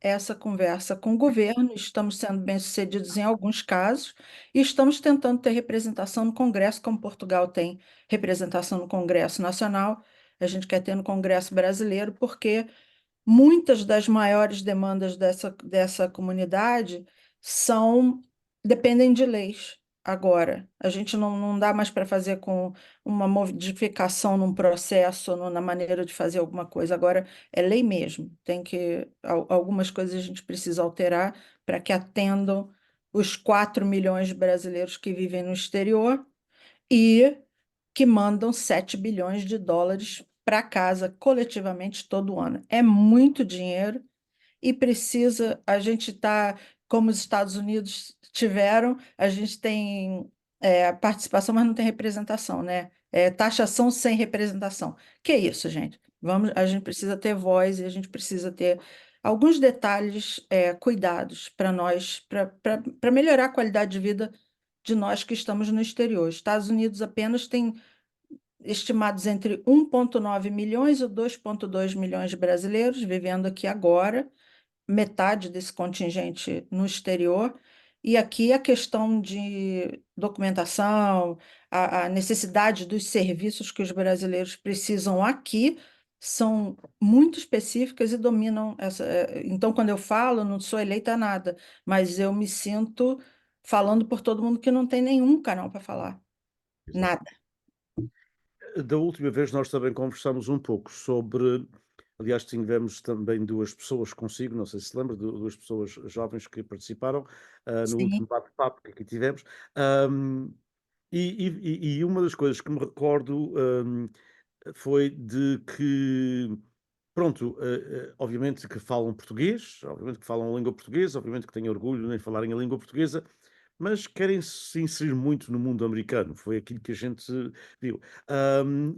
essa conversa com o governo, estamos sendo bem-sucedidos em alguns casos, e estamos tentando ter representação no Congresso, como Portugal tem representação no Congresso Nacional, a gente quer ter no Congresso Brasileiro, porque muitas das maiores demandas dessa comunidade dependem de leis. Agora, a gente não dá mais para fazer com uma modificação num processo, ou na maneira de fazer alguma coisa. Agora é lei mesmo. Algumas coisas a gente precisa alterar para que atendam os 4 milhões de brasileiros que vivem no exterior e que mandam 7 bilhões de dólares para casa coletivamente todo ano. É muito dinheiro e a gente está, como os Estados Unidos tiveram, a gente tem participação, mas não tem representação, né? É taxação sem representação. Que é isso, gente? A gente precisa ter voz e a gente precisa ter alguns detalhes, cuidados para nós, para melhorar a qualidade de vida de nós que estamos no exterior. Os Estados Unidos apenas tem estimados entre 1,9 milhões e 2,2 milhões de brasileiros vivendo aqui agora, metade desse contingente no exterior. E aqui a questão de documentação, a necessidade dos serviços que os brasileiros precisam aqui são muito específicas e dominam essa. Então, quando eu falo, não sou eleita a nada, mas eu me sinto falando por todo mundo que não tem nenhum canal para falar. Exato. Nada. Da última vez nós também conversamos um pouco sobre, aliás, tivemos também duas pessoas consigo, não sei se se lembra, duas pessoas jovens que participaram no Sim. último bate-papo que aqui tivemos. Ahm, e uma das coisas que me recordo foi de que, pronto, obviamente que falam português, obviamente que falam a língua portuguesa, obviamente que têm orgulho em falarem a língua portuguesa, mas querem se inserir muito no mundo americano. Foi aquilo que a gente viu.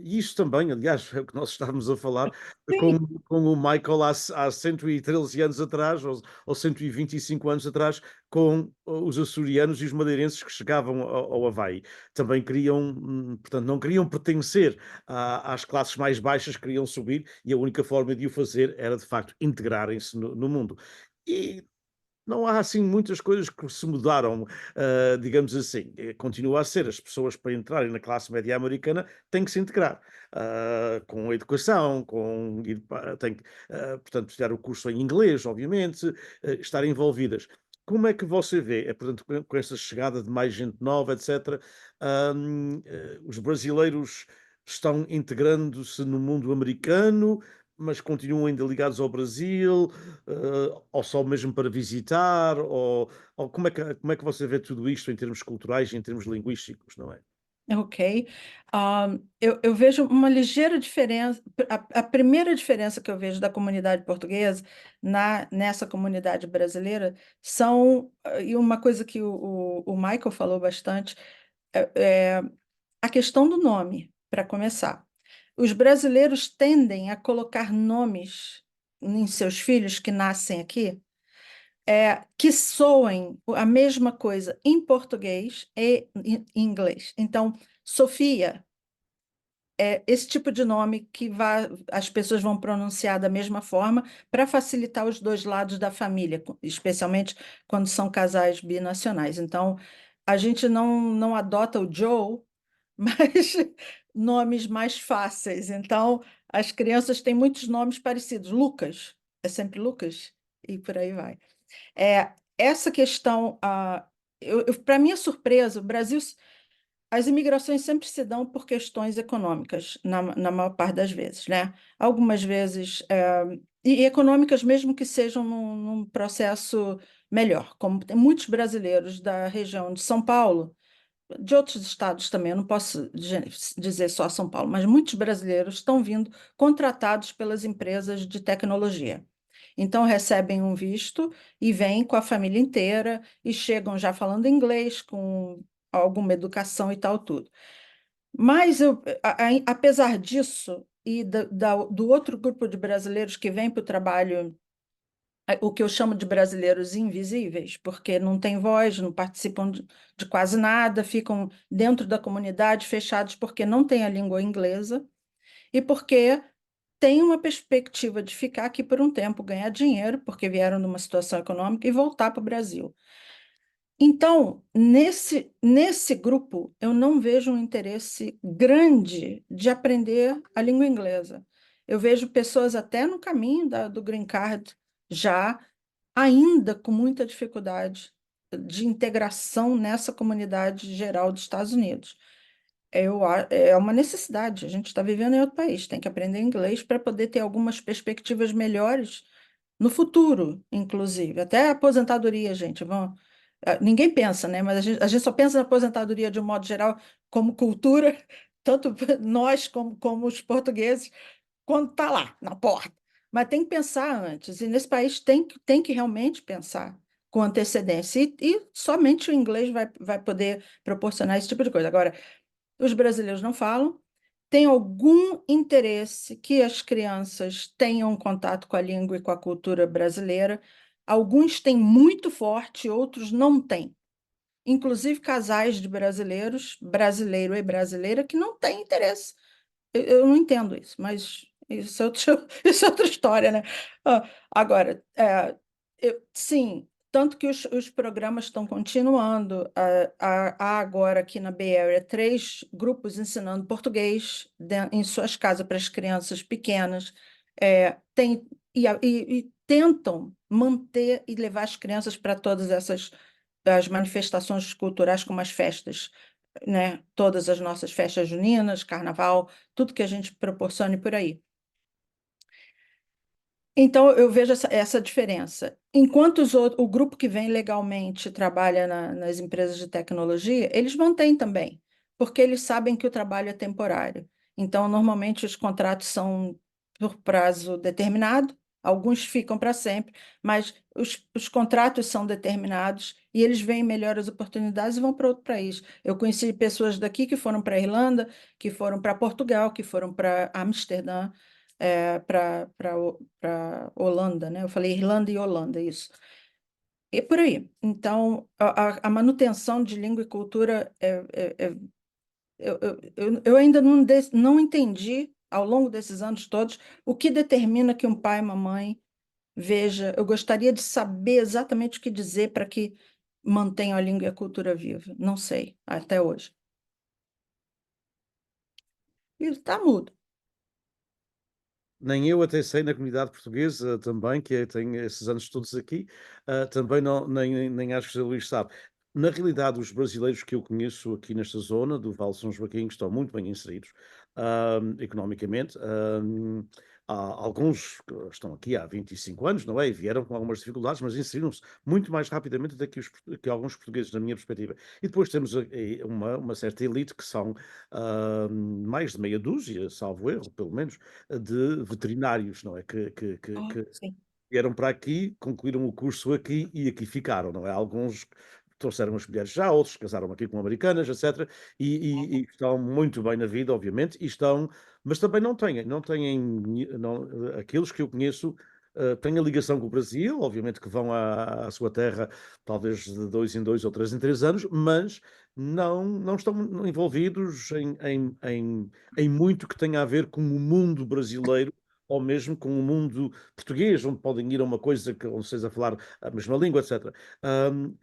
E isso também, aliás, é o que nós estávamos a falar com, Sim. com o Michael há 113 anos atrás, ou 125 anos atrás, com os açorianos e os madeirenses que chegavam ao Havaí. Também queriam, portanto, não queriam pertencer às classes mais baixas, queriam subir, e a única forma de o fazer era, de facto, integrarem-se no mundo. E não há assim muitas coisas que se mudaram, digamos assim. Continua a ser, as pessoas para entrarem na classe média americana têm que se integrar, com a educação, têm que, portanto, estudar o curso em inglês, obviamente, estar envolvidas. Como é que você vê, portanto, com essa chegada de mais gente nova, etc., os brasileiros estão integrando-se no mundo americano, mas continuam ainda ligados ao Brasil, ou só mesmo para visitar, ou como é que você vê tudo isto em termos culturais e em termos linguísticos, não é? Ok. Eu vejo uma ligeira diferença. A primeira diferença que eu vejo da comunidade portuguesa nessa comunidade brasileira e uma coisa que o Michael falou bastante, é, é a questão do nome, para começar. Os brasileiros tendem a colocar nomes em seus filhos que nascem aqui, que soem a mesma coisa em português e em inglês. Então, Sofia é esse tipo de nome que as pessoas vão pronunciar da mesma forma para facilitar os dois lados da família, especialmente quando são casais binacionais. Então, a gente não adota o Joe, mas nomes mais fáceis. Então, as crianças têm muitos nomes parecidos. Lucas, é sempre Lucas, e por aí vai. Essa questão, para minha surpresa, o Brasil, as imigrações sempre se dão por questões econômicas, na maior parte das vezes, né? Algumas vezes, e econômicas mesmo que sejam num processo melhor, como tem muitos brasileiros da região de São Paulo, de outros estados também, eu não posso dizer só São Paulo, mas muitos brasileiros estão vindo contratados pelas empresas de tecnologia. Então, recebem um visto e vêm com a família inteira e chegam já falando inglês, com alguma educação e tal, tudo. Mas, apesar disso, e do outro grupo de brasileiros que vem para o trabalho, o que eu chamo de brasileiros invisíveis, porque não têm voz, não participam de quase nada, ficam dentro da comunidade fechados porque não têm a língua inglesa e porque têm uma perspectiva de ficar aqui por um tempo, ganhar dinheiro, porque vieram numa situação econômica, e voltar para o Brasil. Então, nesse grupo, eu não vejo um interesse grande de aprender a língua inglesa. Eu vejo pessoas até no caminho do Green Card, já ainda com muita dificuldade de integração nessa comunidade geral dos Estados Unidos. É uma necessidade, a gente está vivendo em outro país, tem que aprender inglês para poder ter algumas perspectivas melhores no futuro, inclusive. Até a aposentadoria, gente. Ninguém pensa, né? Mas a gente só pensa na aposentadoria de um modo geral, como cultura, tanto nós como os portugueses, quando está lá, na porta. Mas tem que pensar antes, e nesse país tem que realmente pensar com antecedência, e somente o inglês vai poder proporcionar esse tipo de coisa. Agora, os brasileiros não falam, tem algum interesse que as crianças tenham contato com a língua e com a cultura brasileira. Alguns têm muito forte, outros não têm. Inclusive casais de brasileiros, brasileiro e brasileira, que não têm interesse. Eu não entendo isso, mas isso é isso é outra história, né? Agora, sim, tanto que os programas estão continuando. Há agora aqui na Bay Area 3 grupos ensinando português em suas casas para as crianças pequenas. E tentam manter e levar as crianças para todas essas as manifestações culturais, como as festas, né? Todas as nossas festas juninas, carnaval, tudo que a gente proporcione por aí. Então, eu vejo essa diferença. Enquanto o grupo que vem legalmente trabalha nas empresas de tecnologia, eles mantêm também, porque eles sabem que o trabalho é temporário. Então, normalmente, os contratos são por prazo determinado, alguns ficam para sempre, mas os contratos são determinados e eles veem melhores oportunidades e vão para outro país. Eu conheci pessoas daqui que foram para a Irlanda, que foram para Portugal, que foram para Amsterdã, para Holanda, né? Eu falei Irlanda e Holanda, isso. E por aí. Então, a manutenção de língua e cultura eu ainda não entendi, ao longo desses anos todos, o que determina que um pai e uma mãe veja. Eu gostaria de saber exatamente o que dizer para que mantenham a língua e a cultura viva. Não sei, até hoje. E está mudo. Nem eu até sei na comunidade portuguesa também, tem esses anos todos aqui, também não, nem acho que o Luís sabe. Na realidade, os brasileiros que eu conheço aqui nesta zona do Vale de São Joaquim estão muito bem inseridos, economicamente. Há alguns que estão aqui há 25 anos, não é? E vieram com algumas dificuldades, mas inseriram-se muito mais rapidamente do que alguns portugueses, na minha perspectiva. E depois temos uma certa elite que são mais de meia dúzia, salvo erro, pelo menos, de veterinários, não é? Que Sim. vieram para aqui, concluíram o curso aqui e aqui ficaram, não é? Alguns trouxeram as mulheres já, outros casaram aqui com americanas, etc. E estão muito bem na vida, obviamente, mas também aqueles que eu conheço têm a ligação com o Brasil, obviamente que vão à sua terra talvez de 2 em 2 ou 3 em 3 anos, mas não estão envolvidos em muito que tenha a ver com o mundo brasileiro ou mesmo com o mundo português, onde podem ir a uma coisa onde seja a falar a mesma língua, etc. Um,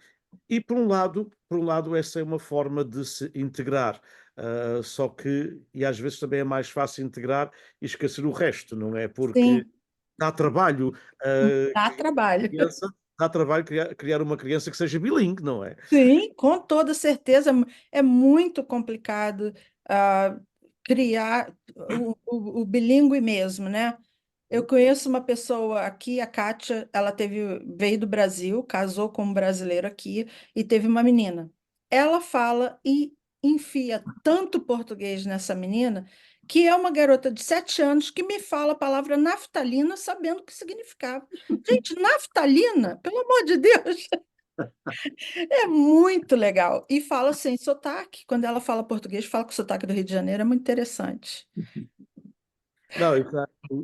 e por um lado, essa é uma forma de se integrar. Só que, e às vezes também é mais fácil integrar e esquecer o resto, não é? Porque Sim, dá trabalho, dá trabalho. criança, dá trabalho criar uma criança que seja bilingue, não é? Sim, com toda certeza. É muito complicado ah, criar o bilíngue mesmo, né? Eu conheço uma pessoa aqui, a Kátia, ela veio do Brasil, casou com um brasileiro aqui e teve uma menina. Ela fala e enfia tanto português nessa menina que é uma garota de 7 anos que me fala a palavra naftalina sabendo o que significava. Gente, naftalina, pelo amor de Deus! É muito legal. E fala sem sotaque. Quando ela fala português, fala com sotaque do Rio de Janeiro, é muito interessante. Não,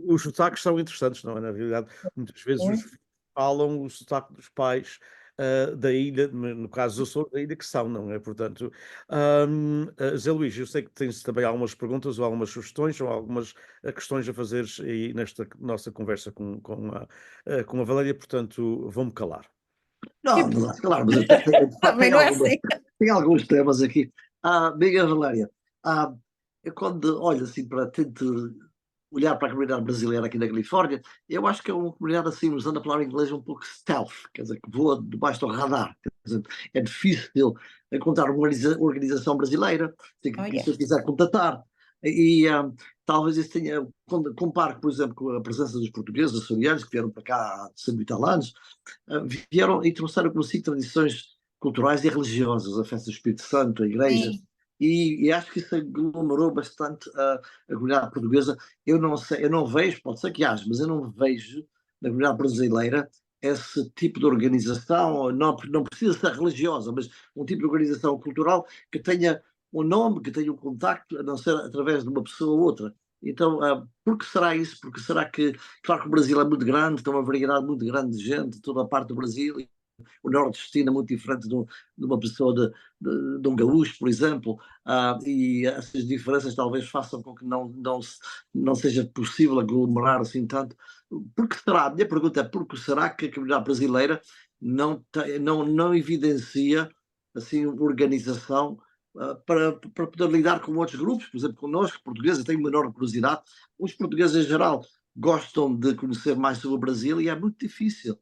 os sotaques são interessantes, não é? Na realidade, muitas vezes os Muito. filhos falam o sotaque dos pais, da ilha, no caso dos Açores, da ilha que são, não é? Portanto, Zé Luís, eu sei que tens também algumas perguntas ou algumas sugestões ou algumas questões a fazer aí nesta nossa conversa com a Valéria, portanto, vou-me calar. Que Não, bom. não, claro, mas eu de facto Também não é assim. tenho alguns temas aqui. Miguel Valéria, eu quando olho assim para tento olhar para a comunidade brasileira aqui na Califórnia, eu acho que é uma comunidade assim, usando a palavra inglesa, um pouco stealth, quer dizer, que voa debaixo do radar. Quer dizer, é difícil encontrar uma organização brasileira Oh, que se eu yes. quiser contatar. E talvez isso tenha, quando comparo, por exemplo, com a presença dos portugueses, açorianos, que vieram para cá há 100 e tal anos, vieram e trouxeram consigo tradições culturais e religiosas, a festa do Espírito Santo, a igreja, Sim. e acho que isso aglomerou bastante a comunidade portuguesa. Eu não sei, eu não vejo, pode ser que haja, mas eu não vejo na comunidade brasileira esse tipo de organização, não precisa ser religiosa, mas um tipo de organização cultural que tenha um nome, que tenha um contacto, a não ser através de uma pessoa ou outra. Então, por que será isso? Porque será que, claro que o Brasil é muito grande, tem uma variedade muito grande de gente, toda a parte do Brasil, o nordestino é muito diferente de uma pessoa de um gaúcho, por exemplo, e essas diferenças talvez façam com que não seja possível aglomerar assim tanto. Porque será? A minha pergunta é porque será que a comunidade brasileira não evidencia assim organização para poder lidar com outros grupos, por exemplo, connosco, portugueses, tenho menor curiosidade. Os portugueses em geral gostam de conhecer mais sobre o Brasil e é muito difícil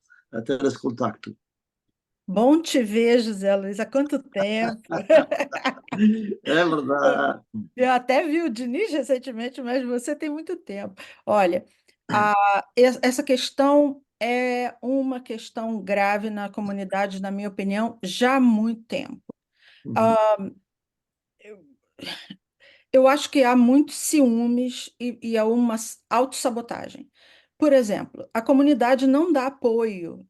ter esse contacto. Bom te ver, José Luiz. Há quanto tempo? É verdade. Eu até vi o Diniz recentemente, mas você tem muito tempo. Olha, essa questão é uma questão grave na comunidade, na minha opinião, já há muito tempo. Uhum. Ah, eu acho que há muitos ciúmes e há uma autossabotagem. Por exemplo, a comunidade não dá apoio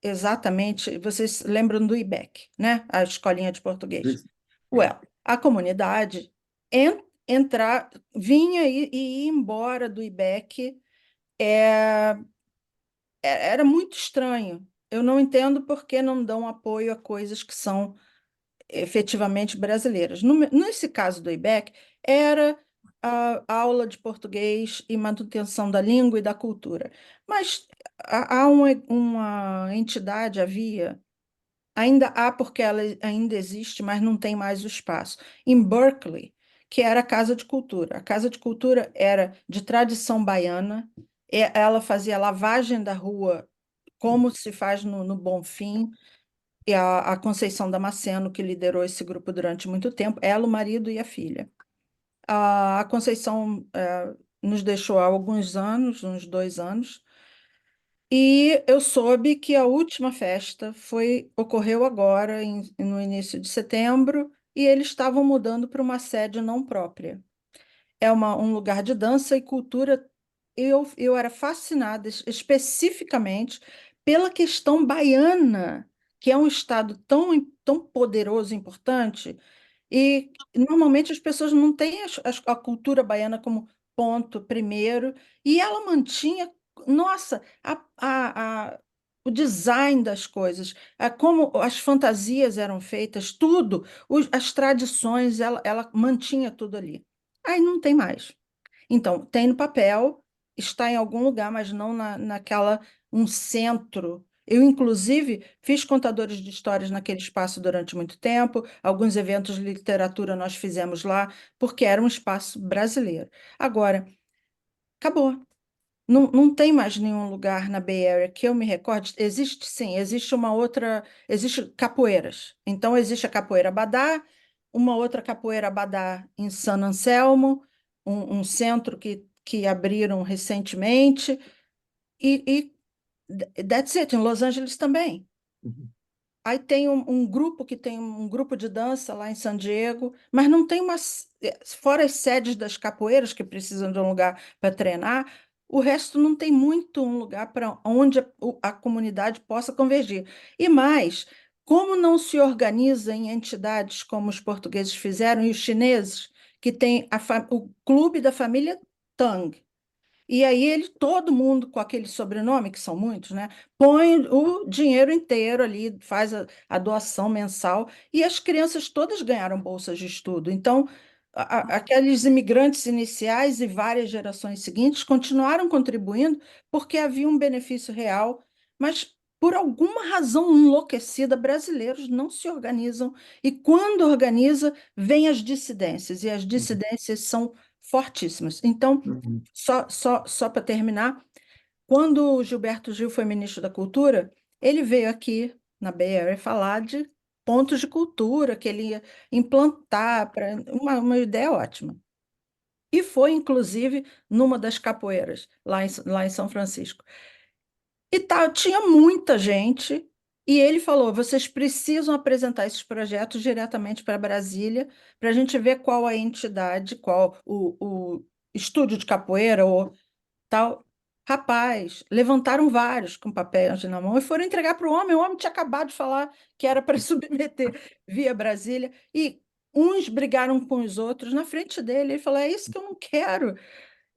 exatamente. Vocês lembram do IBEC, né? A escolinha de português. Well, a comunidade vinha e ia embora do IBEC. Era muito estranho. Eu não entendo por que não dão apoio a coisas que são efetivamente brasileiras. Nesse caso do IBEC, era a aula de português e manutenção da língua e da cultura. Mas há uma entidade, ainda há porque ela ainda existe, mas não tem mais o espaço, em Berkeley, que era a Casa de Cultura. A Casa de Cultura era de tradição baiana, ela fazia lavagem da rua, como se faz no Bonfim, e a Conceição Damasceno, que liderou esse grupo durante muito tempo, ela, o marido e a filha. A Conceição nos deixou há alguns anos, uns 2 anos, e eu soube que a última festa ocorreu agora, no início de setembro, e eles estavam mudando para uma sede não própria. É um lugar de dança e cultura. Eu era fascinada especificamente pela questão baiana, que é um estado tão poderoso e importante, e normalmente as pessoas não têm a cultura baiana como ponto primeiro, e ela mantinha, nossa, o design das coisas, como as fantasias eram feitas, tudo, as tradições, ela mantinha tudo ali. Aí não tem mais. Então, tem no papel, está em algum lugar, mas não um centro. Eu, inclusive, fiz contadores de histórias naquele espaço durante muito tempo, alguns eventos de literatura nós fizemos lá, porque era um espaço brasileiro. Agora, acabou. Não tem mais nenhum lugar na Bay Area que eu me recorde. Existe sim, existe uma outra, existe capoeiras. Então existe a capoeira Abadá, uma outra capoeira Abadá em San Anselmo, um centro que abriram recentemente, e that's it, em Los Angeles também. Uhum. Aí tem um grupo que tem um grupo de dança lá em San Diego, mas não tem fora as sedes das capoeiras que precisam de um lugar para treinar, o resto não tem muito um lugar para onde a comunidade possa convergir. E mais, como não se organiza em entidades como os portugueses fizeram e os chineses, que tem o clube da família Tang. E aí todo mundo com aquele sobrenome, que são muitos, né, põe o dinheiro inteiro ali, faz a doação mensal, e as crianças todas ganharam bolsas de estudo. Então, aqueles imigrantes iniciais e várias gerações seguintes continuaram contribuindo porque havia um benefício real, mas por alguma razão enlouquecida, brasileiros não se organizam, e quando organiza, vêm as dissidências, e as uhum, dissidências são fortíssimas. Então, uhum, só para terminar, quando o Gilberto Gil foi ministro da Cultura, ele veio aqui na Bay Area falar de pontos de cultura que ele ia implantar, para uma ideia ótima. E foi, inclusive, numa das capoeiras, lá em São Francisco. E tinha muita gente, e ele falou: vocês precisam apresentar esses projetos diretamente para Brasília, para a gente ver qual a entidade, qual o estúdio de capoeira ou tal. Rapaz, levantaram vários com papéis na mão e foram entregar para o homem. O homem tinha acabado de falar que era para submeter via Brasília, e uns brigaram com os outros na frente dele. Ele falou: é isso que eu não quero.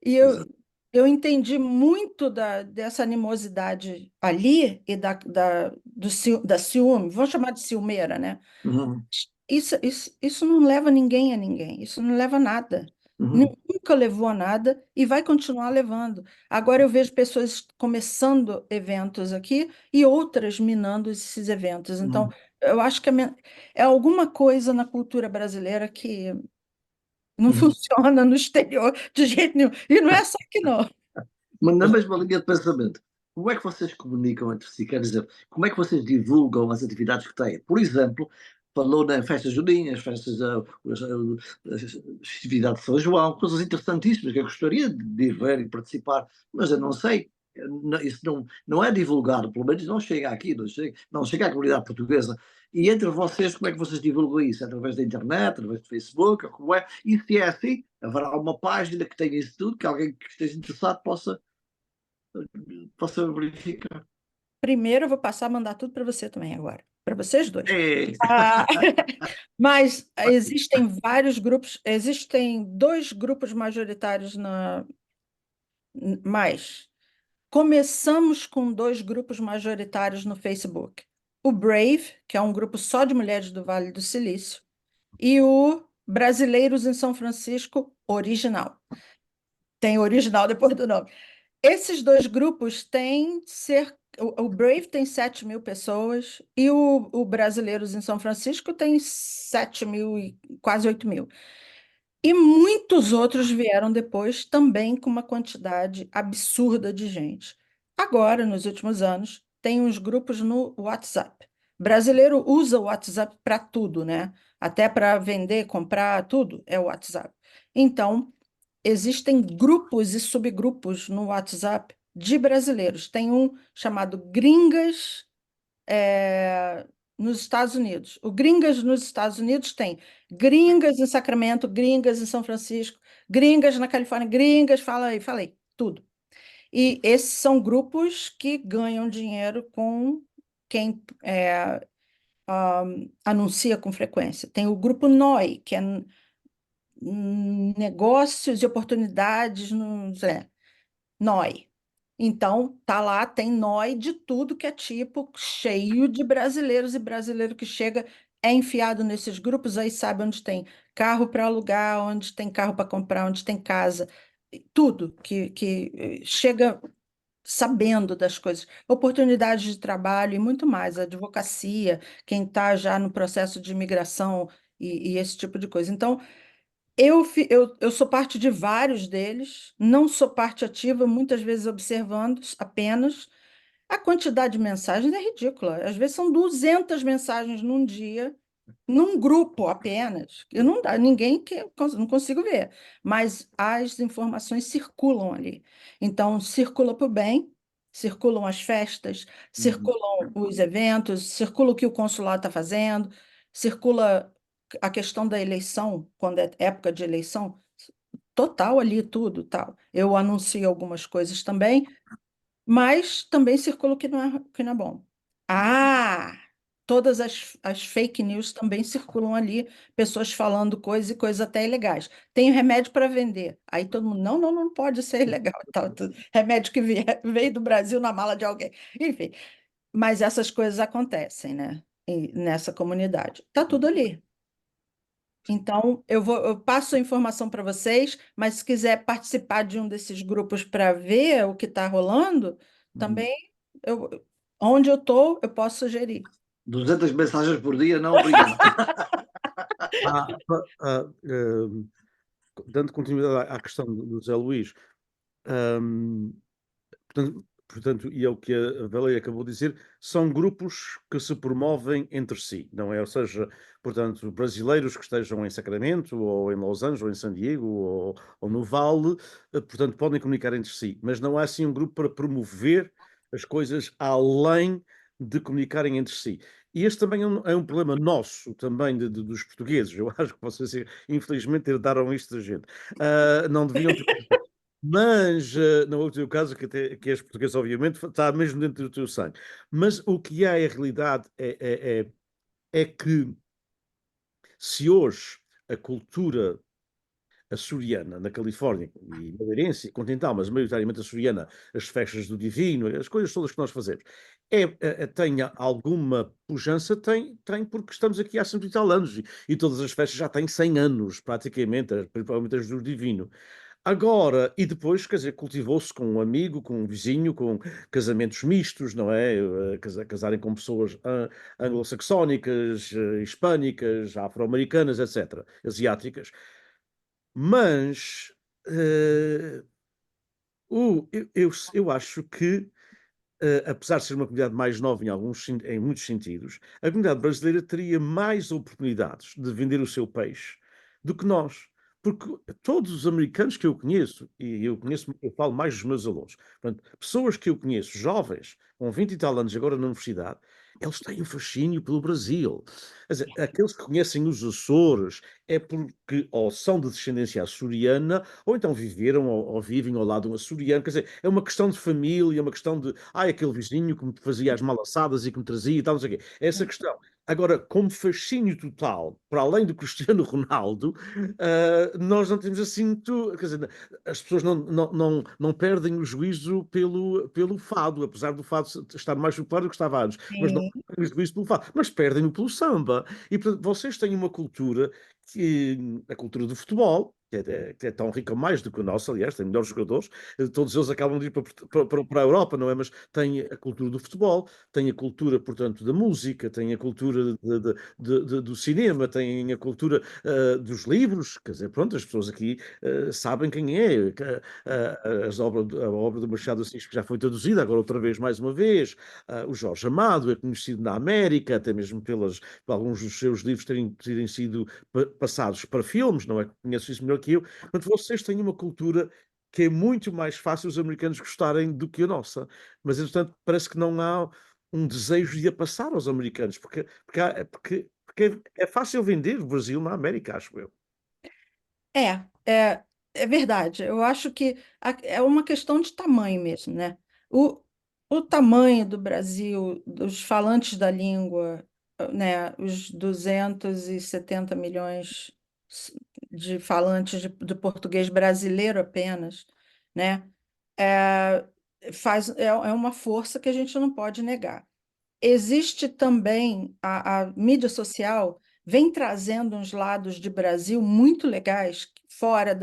E exato. eu entendi muito dessa animosidade ali e da ciúme, vamos chamar de ciumeira, né? Uhum, Isso não leva ninguém a ninguém, isso não leva a nada. uhum, Nunca levou a nada e vai continuar levando. Agora eu vejo pessoas começando eventos aqui e outras minando esses eventos. Então, uhum, eu acho que é alguma coisa na cultura brasileira que não uhum. funciona no exterior de jeito nenhum. E não é só aqui, não. Mas na mesma linha de pensamento, como é que vocês comunicam entre si? Quer dizer, como é que vocês divulgam as atividades que têm? Por exemplo, falou nas festas juninas, festas, as festividades de São João, coisas interessantíssimas que eu gostaria de ir ver e participar, mas eu não sei. Isso não é divulgado, pelo menos não chega aqui, não chega à comunidade portuguesa. E entre vocês, como é que vocês divulgam isso? Através da internet, através do Facebook, como é? E se é assim, haverá uma página que tenha isso tudo, que alguém que esteja interessado possa verificar. Primeiro, eu vou passar a mandar tudo para você também agora, para vocês dois. É. Ah, mas existem dois grupos majoritários mais. Começamos com dois grupos majoritários no Facebook. O Brave, que é um grupo só de mulheres do Vale do Silício, e o Brasileiros em São Francisco Original. Tem original depois do nome. Esses dois grupos têm o Brave tem 7.000 pessoas e o Brasileiros em São Francisco tem 7.000 e quase 8.000. E muitos outros vieram depois também com uma quantidade absurda de gente. Agora, nos últimos anos, tem uns grupos no WhatsApp. Brasileiro usa o WhatsApp para tudo, né? Até para vender, comprar, tudo é o WhatsApp. Então, existem grupos e subgrupos no WhatsApp de brasileiros. Tem um chamado Gringas, nos Estados Unidos. O Gringas nos Estados Unidos tem gringas em Sacramento, gringas em São Francisco, gringas na Califórnia, gringas, falei, tudo. E esses são grupos que ganham dinheiro com quem anuncia com frequência. Tem o grupo NOI, que é negócios e oportunidades no NOI. Então, tá lá, tem NOI de tudo que é tipo, cheio de brasileiros, e brasileiro que chega é enfiado nesses grupos, aí sabe onde tem carro para alugar, onde tem carro para comprar, onde tem casa, tudo que chega sabendo das coisas, oportunidades de trabalho e muito mais, advocacia, quem está já no processo de imigração e esse tipo de coisa. Então, eu sou parte de vários deles, não sou parte ativa, muitas vezes observando apenas. A quantidade de mensagens é ridícula. Às vezes são 200 mensagens num dia, num grupo apenas. Eu não dá, ninguém que não consigo ver, mas as informações circulam ali. Então, circula para o bem, circulam as festas, Uhum. circulam os eventos, circula o que o consulado está fazendo, circula a questão da eleição, quando é época de eleição, total ali, tudo, tal. Eu anuncio algumas coisas também, mas também circula o que não é bom. Ah! todas as fake news também circulam ali, pessoas falando coisas e coisas até ilegais. Tem remédio para vender. Aí todo mundo, não, não, não pode ser ilegal. Remédio que veio do Brasil na mala de alguém. Enfim, mas essas coisas acontecem, né? Nessa comunidade. Tá tudo ali. Então, eu passo a informação para vocês, mas se quiser participar de um desses grupos para ver o que está rolando, também, eu, onde eu estou, eu posso sugerir. 200 mensagens por dia, não, obrigado. Dando continuidade à questão do Zé Luís, portanto, e é o que a Valéria acabou de dizer, são grupos que se promovem entre si, não é? Ou seja, portanto, brasileiros que estejam em Sacramento, ou em Los Angeles, ou em San Diego, ou no Vale, portanto, podem comunicar entre si, mas não há assim um grupo para promover as coisas além de comunicarem entre si. E este também é um problema nosso, também dos portugueses. Eu acho que vocês, infelizmente, herdaram isto da gente. Não deviam ter. Mas, no teu caso, que és português, obviamente, está mesmo dentro do teu sangue. Mas o que há em realidade é que se hoje a cultura açoriana na Califórnia e madeirense e continental, mas maioritariamente açoriana, as festas do Divino, as coisas todas que nós fazemos, tenha alguma pujança, tem porque estamos aqui há 100 e tal anos e todas as festas já têm 100 anos, praticamente, principalmente as do Divino. Agora, e depois, quer dizer, cultivou-se com um amigo, com um vizinho, com casamentos mistos, não é? Casarem com pessoas anglo-saxónicas, hispânicas, afro-americanas, etc., asiáticas. Mas eu acho que, apesar de ser uma comunidade mais nova em muitos sentidos, a comunidade brasileira teria mais oportunidades de vender o seu peixe do que nós. Porque todos os americanos que eu conheço, e eu falo mais dos meus alunos, portanto, pessoas que eu conheço, jovens, com 20 e tal anos agora na universidade, eles têm um fascínio pelo Brasil. Quer dizer, aqueles que conhecem os Açores é porque ou são de descendência açoriana, ou então viveram ou vivem ao lado de um açoriano. Quer dizer, é uma questão de família, é uma questão de, aquele vizinho que me fazia as malaçadas e que me trazia e tal, não sei o quê. É essa questão. Agora, como fascínio total, para além do Cristiano Ronaldo, nós não temos assim muito. Quer dizer, as pessoas não perdem o juízo pelo fado, apesar do fado estar mais popular do que estava antes, mas não Sim. perdem o juízo pelo fado, mas perdem-no pelo samba. E portanto, vocês têm uma cultura, a cultura do futebol, que é tão rica mais do que a nossa, aliás, tem melhores jogadores, todos eles acabam de ir para a Europa, não é? Mas tem a cultura do futebol, tem a cultura, portanto, da música, tem a cultura do cinema, tem a cultura dos livros, quer dizer, pronto, as pessoas aqui sabem quem é, a obra do Machado de Assis que já foi traduzida, agora outra vez, mais uma vez, o Jorge Amado é conhecido na América, até mesmo por alguns dos seus livros terem sido passados para filmes, não é? Conheço isso melhor que eu. Portanto, vocês têm uma cultura que é muito mais fácil os americanos gostarem do que a nossa. Mas, entretanto, parece que não há um desejo de a passar aos americanos, porque é fácil vender o Brasil na América, acho eu. É verdade. Eu acho que é uma questão de tamanho mesmo, né? O, o tamanho do Brasil, dos falantes da língua, né? Os 270 milhões de falantes de português brasileiro apenas, né? É, é uma força que a gente não pode negar. Existe também a mídia social vem trazendo uns lados de Brasil muito legais, fora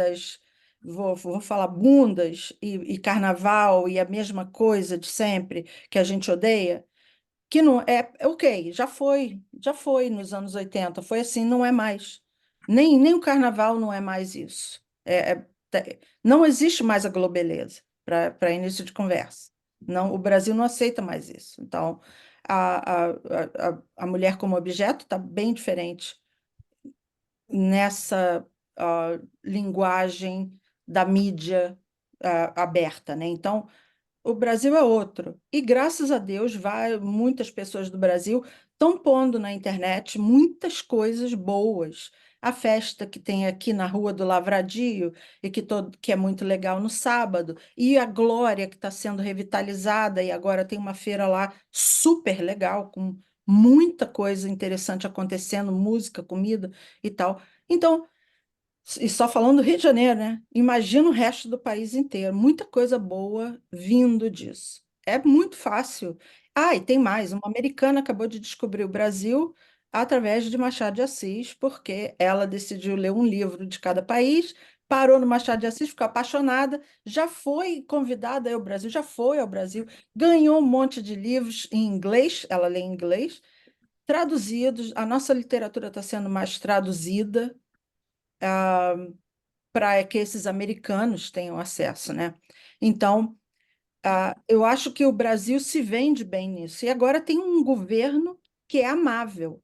vou falar bundas e carnaval e a mesma coisa de sempre que a gente odeia, que não é ok, já foi nos anos 80 foi assim, não é mais. Nem o carnaval não é mais isso. Não existe mais a globeleza para início de conversa. Não, o Brasil não aceita mais isso. Então, a mulher como objeto está bem diferente nessa linguagem da mídia aberta, né? Então, o Brasil é outro. E graças a Deus, muitas pessoas do Brasil estão pondo na internet muitas coisas boas. A festa que tem aqui na Rua do Lavradio, que é muito legal no sábado, e a Glória, que está sendo revitalizada, e agora tem uma feira lá super legal, com muita coisa interessante acontecendo, música, comida e tal. Então, e só falando do Rio de Janeiro, né? Imagina o resto do país inteiro, muita coisa boa vindo disso. É muito fácil. Ah, e tem mais, uma americana acabou de descobrir o Brasil através de Machado de Assis, porque ela decidiu ler um livro de cada país, parou no Machado de Assis, ficou apaixonada, já foi convidada ao Brasil, já foi ao Brasil, ganhou um monte de livros em inglês, ela lê em inglês, traduzidos, a nossa literatura está sendo mais traduzida para que esses americanos tenham acesso, né? Então, eu acho que o Brasil se vende bem nisso. E agora tem um governo que é amável.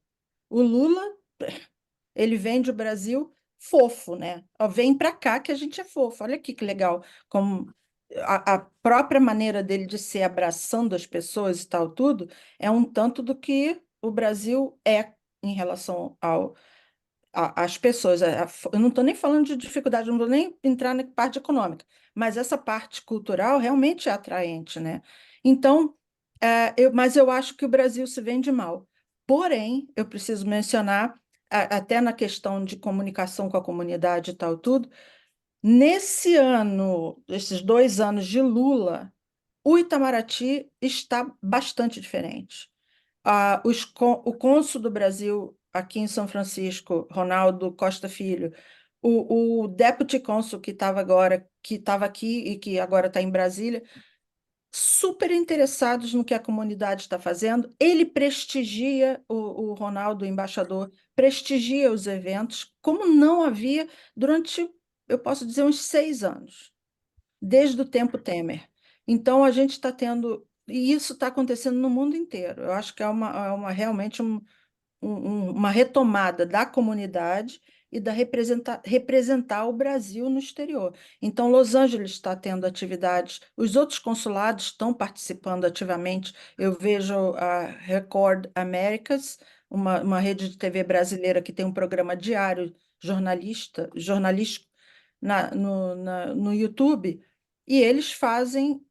O Lula, ele vende o Brasil fofo, né? Ó, vem para cá que a gente é fofo. Olha aqui que legal, como a própria maneira dele de ser abraçando as pessoas e tal, tudo, é um tanto do que o Brasil é em relação às pessoas. Eu não estou nem falando de dificuldade, não vou nem entrar na parte econômica, mas essa parte cultural realmente é atraente, né? Então, mas eu acho que o Brasil se vende mal. Porém, eu preciso mencionar, até na questão de comunicação com a comunidade e tal, tudo, nesse ano, esses 2 anos de Lula, o Itamaraty está bastante diferente. O cônsul do Brasil aqui em São Francisco, Ronaldo Costa Filho, o deputy cônsul que estava agora, que estava aqui e que agora está em Brasília, super interessados no que a comunidade está fazendo. Ele prestigia o Ronaldo, o embaixador, prestigia os eventos, como não havia durante, eu posso dizer, uns 6 anos desde o tempo Temer. Então, a gente está tendo, e isso está acontecendo no mundo inteiro. Eu acho que realmente uma retomada da comunidade e da representar o Brasil no exterior. Então, Los Angeles está tendo atividades, os outros consulados estão participando ativamente. Eu vejo a Record Americas, uma rede de TV brasileira que tem um programa diário jornalístico no YouTube, e eles fazem,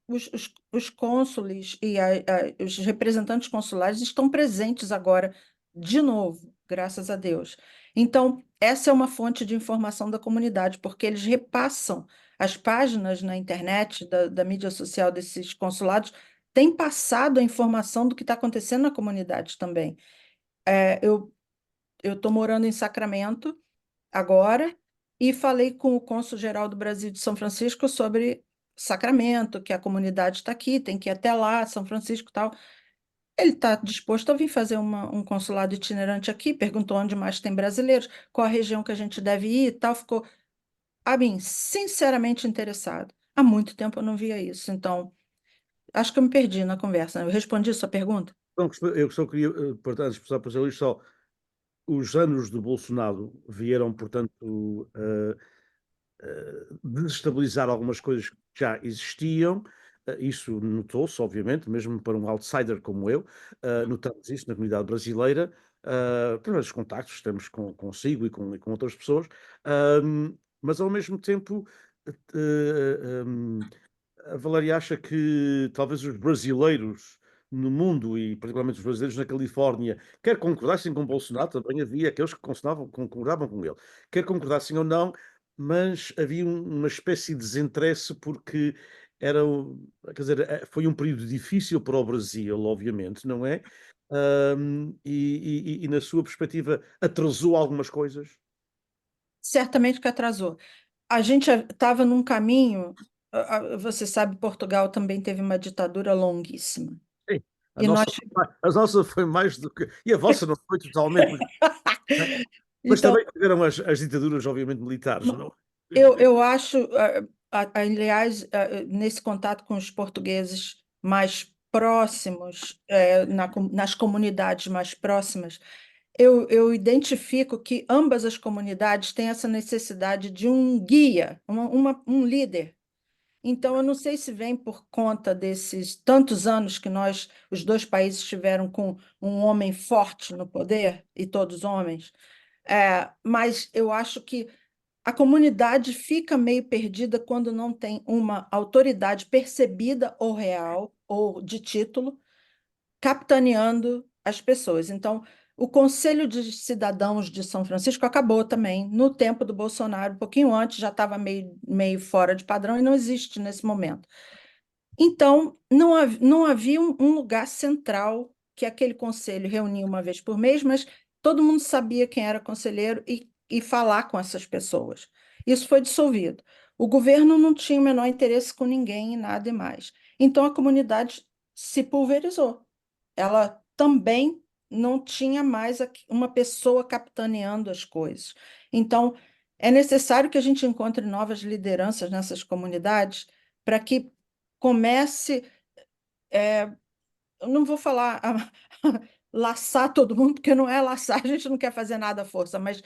os cônsules e os representantes consulares estão presentes agora, de novo, graças a Deus. Então, essa é uma fonte de informação da comunidade, porque eles repassam as páginas na internet, da mídia social desses consulados, têm passado a informação do que está acontecendo na comunidade também. Eu estou morando em Sacramento agora e falei com o cônsul-geral do Brasil de São Francisco sobre Sacramento, que a comunidade está aqui, tem que ir até lá, São Francisco e tal. Ele está disposto a vir fazer um consulado itinerante aqui, perguntou onde mais tem brasileiros, qual a região que a gente deve ir e tal. Ficou, a mim, sinceramente interessado. Há muito tempo eu não via isso, então acho que eu me perdi na conversa. Eu respondi a sua pergunta? Então, eu só queria, portanto, expressar para isto só. Os anos de Bolsonaro vieram, portanto, desestabilizar algumas coisas que já existiam. Isso notou-se, obviamente, mesmo para um outsider como eu, notamos isso na comunidade brasileira, através dos contactos que temos consigo e com outras pessoas, mas ao mesmo tempo, a Valéria acha que talvez os brasileiros no mundo, e particularmente os brasileiros na Califórnia, quer concordassem com Bolsonaro, também havia aqueles que concordavam com ele, quer concordassem ou não, mas havia uma espécie de desinteresse porque era, quer dizer, foi um período difícil para o Brasil, obviamente, não é? E na sua perspectiva atrasou algumas coisas? Certamente que atrasou. A gente estava num caminho, você sabe, Portugal também teve uma ditadura longuíssima. Sim, E nós, a nossa foi mais do que. E a vossa não foi totalmente, mas então, também tiveram as ditaduras, obviamente, militares, não? eu acho, aliás, nesse contato com os portugueses mais próximos, nas comunidades mais próximas, eu identifico que ambas as comunidades têm essa necessidade de um guia, um líder. Então, eu não sei se vem por conta desses tantos anos que os dois países tiveram com um homem forte no poder, e todos homens, mas eu acho que a comunidade fica meio perdida quando não tem uma autoridade percebida ou real, ou de título, capitaneando as pessoas. Então, o Conselho de Cidadãos de São Francisco acabou também no tempo do Bolsonaro, um pouquinho antes, já estava meio fora de padrão e não existe nesse momento. Então, não havia um lugar central que aquele conselho reunia uma vez por mês, mas todo mundo sabia quem era conselheiro e falar com essas pessoas. Isso foi dissolvido. O governo não tinha o menor interesse com ninguém e nada e mais. Então, a comunidade se pulverizou. Ela também não tinha mais uma pessoa capitaneando as coisas. Então, é necessário que a gente encontre novas lideranças nessas comunidades para que comece, eu não vou falar laçar todo mundo, porque não é laçar, a gente não quer fazer nada à força, mas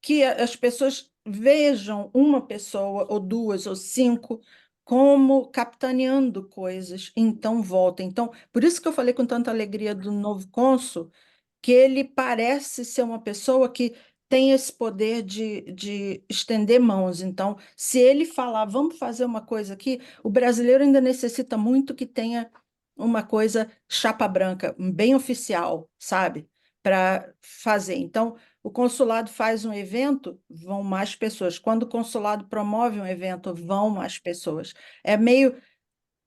que as pessoas vejam uma pessoa, ou duas, ou cinco, como capitaneando coisas, então volta. Então, por isso que eu falei com tanta alegria do novo cônsul, que ele parece ser uma pessoa que tem esse poder de estender mãos. Então, se ele falar, vamos fazer uma coisa aqui, o brasileiro ainda necessita muito que tenha uma coisa chapa branca, bem oficial, sabe? Para fazer. Então, o consulado faz um evento, vão mais pessoas. Quando o consulado promove um evento, vão mais pessoas. É meio.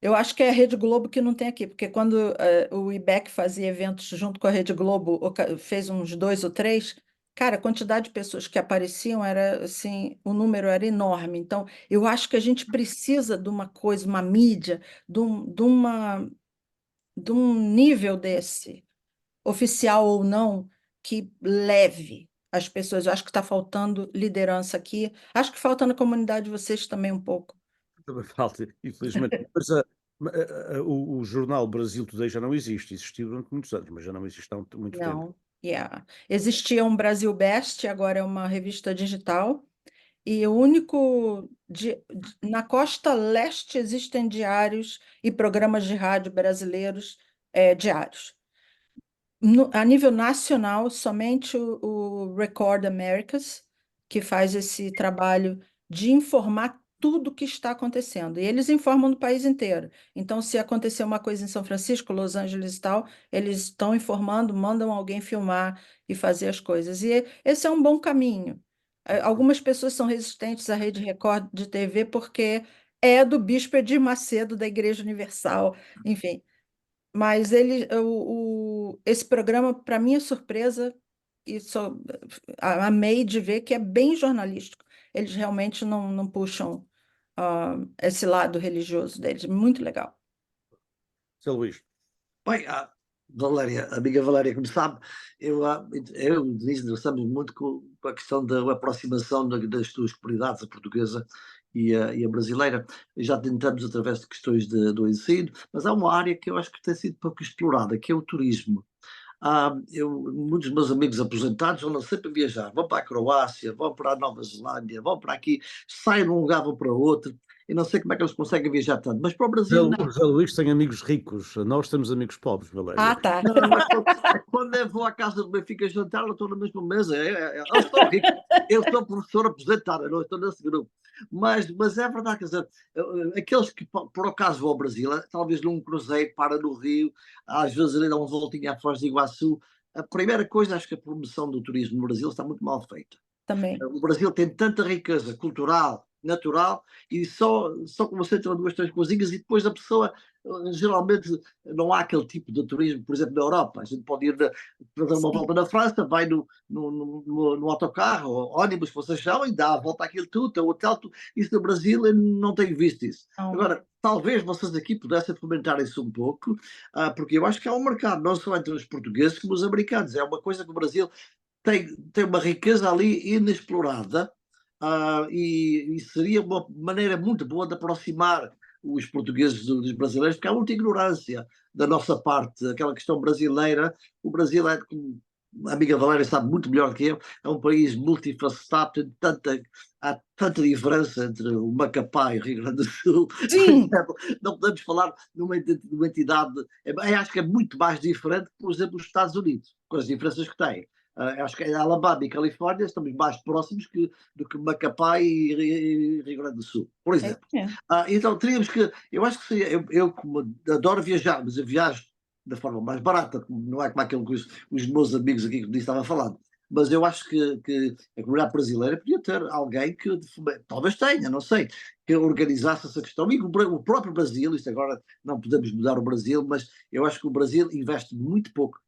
Eu acho que é a Rede Globo que não tem aqui, porque quando o IBEC fazia eventos junto com a Rede Globo, fez uns 2 ou 3, cara, a quantidade de pessoas que apareciam era assim, o número era enorme. Então, eu acho que a gente precisa de uma coisa, uma mídia, de um nível desse, oficial ou não, que leve as pessoas. Eu acho que está faltando liderança aqui. Acho que falta na comunidade de vocês também um pouco. Também falta, infelizmente. Mas o jornal Brasil Today já não existe. Existiu durante muitos anos, mas já não existe há muito tempo. Não, yeah. Existia um Brasil Best, agora é uma revista digital, e o único. Na costa leste existem diários e programas de rádio brasileiros diários. A nível nacional, somente o Record Americas, que faz esse trabalho de informar tudo o que está acontecendo. E eles informam no país inteiro. Então, se acontecer uma coisa em São Francisco, Los Angeles e tal, eles estão informando, mandam alguém filmar e fazer as coisas. E esse é um bom caminho. Algumas pessoas são resistentes à Rede Record de TV porque é do Bispo Edir Macedo, da Igreja Universal, enfim. Mas esse programa, para minha surpresa, e amei de ver que é bem jornalístico. Eles realmente não puxam esse lado religioso deles. Muito legal. Seu Luís, Bem, Valéria, a amiga Valéria, como sabe, eu e o Denise interessamos muito com a questão da aproximação das duas comunidades, a portuguesa e a brasileira. E já tentamos através de questões do ensino, mas há uma área que eu acho que tem sido pouco explorada, que é o turismo. Muitos dos meus amigos aposentados andam sempre a viajar, vão para a Croácia, vão para a Nova Zelândia, vão para aqui, saem de um lugar, vão para outro, e não sei como é que eles conseguem viajar tanto, mas para o Brasil não. o José Luís tem amigos ricos, nós temos amigos pobres, Valéria. Ah, tá. Não, mas quando eu vou à casa do Benfica jantar, eu estou na mesma mesa. Eu estou rico, eu sou professor aposentado, eu não estou nesse grupo. Mas é verdade, quer dizer, aqueles que por acaso vão ao Brasil, talvez num cruzeiro, para no Rio, às vezes ali dá uma voltinha à Foz de Iguaçu. A primeira coisa, acho que a promoção do turismo no Brasil está muito mal feita. Também. O Brasil tem tanta riqueza cultural, natural, e só concentram duas, três coisinhas, e depois a pessoa, geralmente, não há aquele tipo de turismo, por exemplo, na Europa. A gente pode ir dar uma volta na França, vai no autocarro, ou ônibus, vocês chamam, e dá a volta àquilo tudo, tem o hotel, tudo. Isso no Brasil, eu não tenho visto isso. Não. Agora, talvez vocês aqui pudessem fomentar isso um pouco, porque eu acho que há um mercado, não só entre os portugueses como os americanos. É uma coisa que o Brasil tem uma riqueza ali inexplorada, e seria uma maneira muito boa de aproximar os portugueses dos brasileiros, porque há muita ignorância da nossa parte, aquela questão brasileira. O Brasil é, como a amiga Valéria sabe muito melhor do que eu, é um país multifacetado, há tanta diferença entre o Macapá e o Rio Grande do Sul. Sim. Não podemos falar de uma entidade, acho que é muito mais diferente que, por exemplo, os Estados Unidos, com as diferenças que têm. Acho que em Alabama e Califórnia estamos mais próximos do que Macapá e Rio Grande do Sul, por exemplo. É. Então teríamos que, eu acho que seria, eu como adoro viajar, mas eu viajo da forma mais barata, não é como aquilo que os meus amigos aqui que me estavam falando. Mas eu acho que a comunidade brasileira podia ter alguém que, talvez tenha, não sei, que organizasse essa questão. E o próprio Brasil, isto agora não podemos mudar o Brasil, mas eu acho que o Brasil investe muito pouco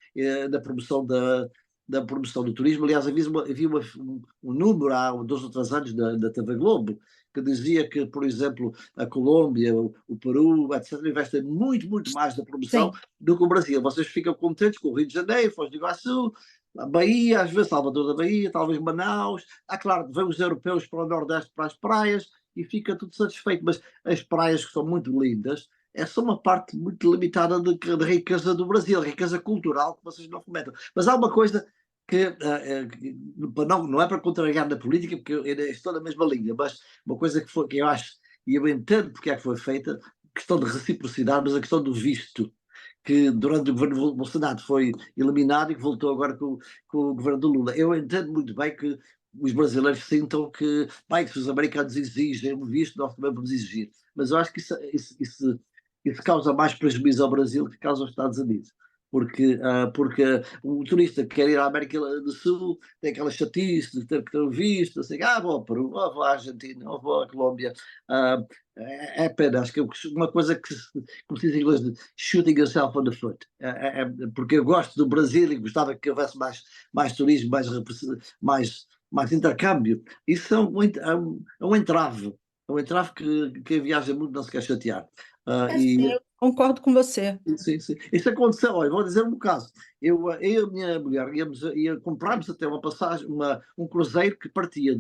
na promoção da promoção do turismo. Aliás, havia um número há 2 ou 3 anos da TV Globo que dizia que, por exemplo, a Colômbia, o Peru, etc., investem muito, muito mais na promoção Sim, do que o Brasil. Vocês ficam contentes com o Rio de Janeiro, Foz do Iguaçu, a Bahia, às vezes Salvador da Bahia, talvez Manaus. Claro, vêm os europeus para o Nordeste, para as praias, e fica tudo satisfeito. Mas as praias, que são muito lindas, é só uma parte muito limitada de riqueza do Brasil, riqueza cultural que vocês não fomentam. Mas há uma coisa que não é para contrariar na política, porque eu estou na mesma linha, mas uma coisa que eu acho, e eu entendo porque é que foi feita, questão de reciprocidade, mas a questão do visto, que durante o governo Bolsonaro foi eliminado e que voltou agora com o governo do Lula. Eu entendo muito bem que os brasileiros sintam que, bem, se os americanos exigem o visto, nós também vamos exigir. Mas eu acho que isso causa mais prejuízo ao Brasil que causa aos Estados Unidos. Porque o turista que quer ir à América do Sul tem aquela chatice de ter que ter um visto, assim, vou ao Peru, vou à Argentina, vou à Colômbia. É pena, acho que uma coisa como se diz em inglês, de shooting yourself on the foot. Porque eu gosto do Brasil e gostava que houvesse mais turismo, mais intercâmbio. Isso é um entrave. É um entrave que quem viaja muito não se quer chatear. sim, eu concordo com você. Sim, sim. Isso aconteceu, olha, vou dizer um caso. Eu e a minha mulher comprámos até uma passagem, um cruzeiro que partia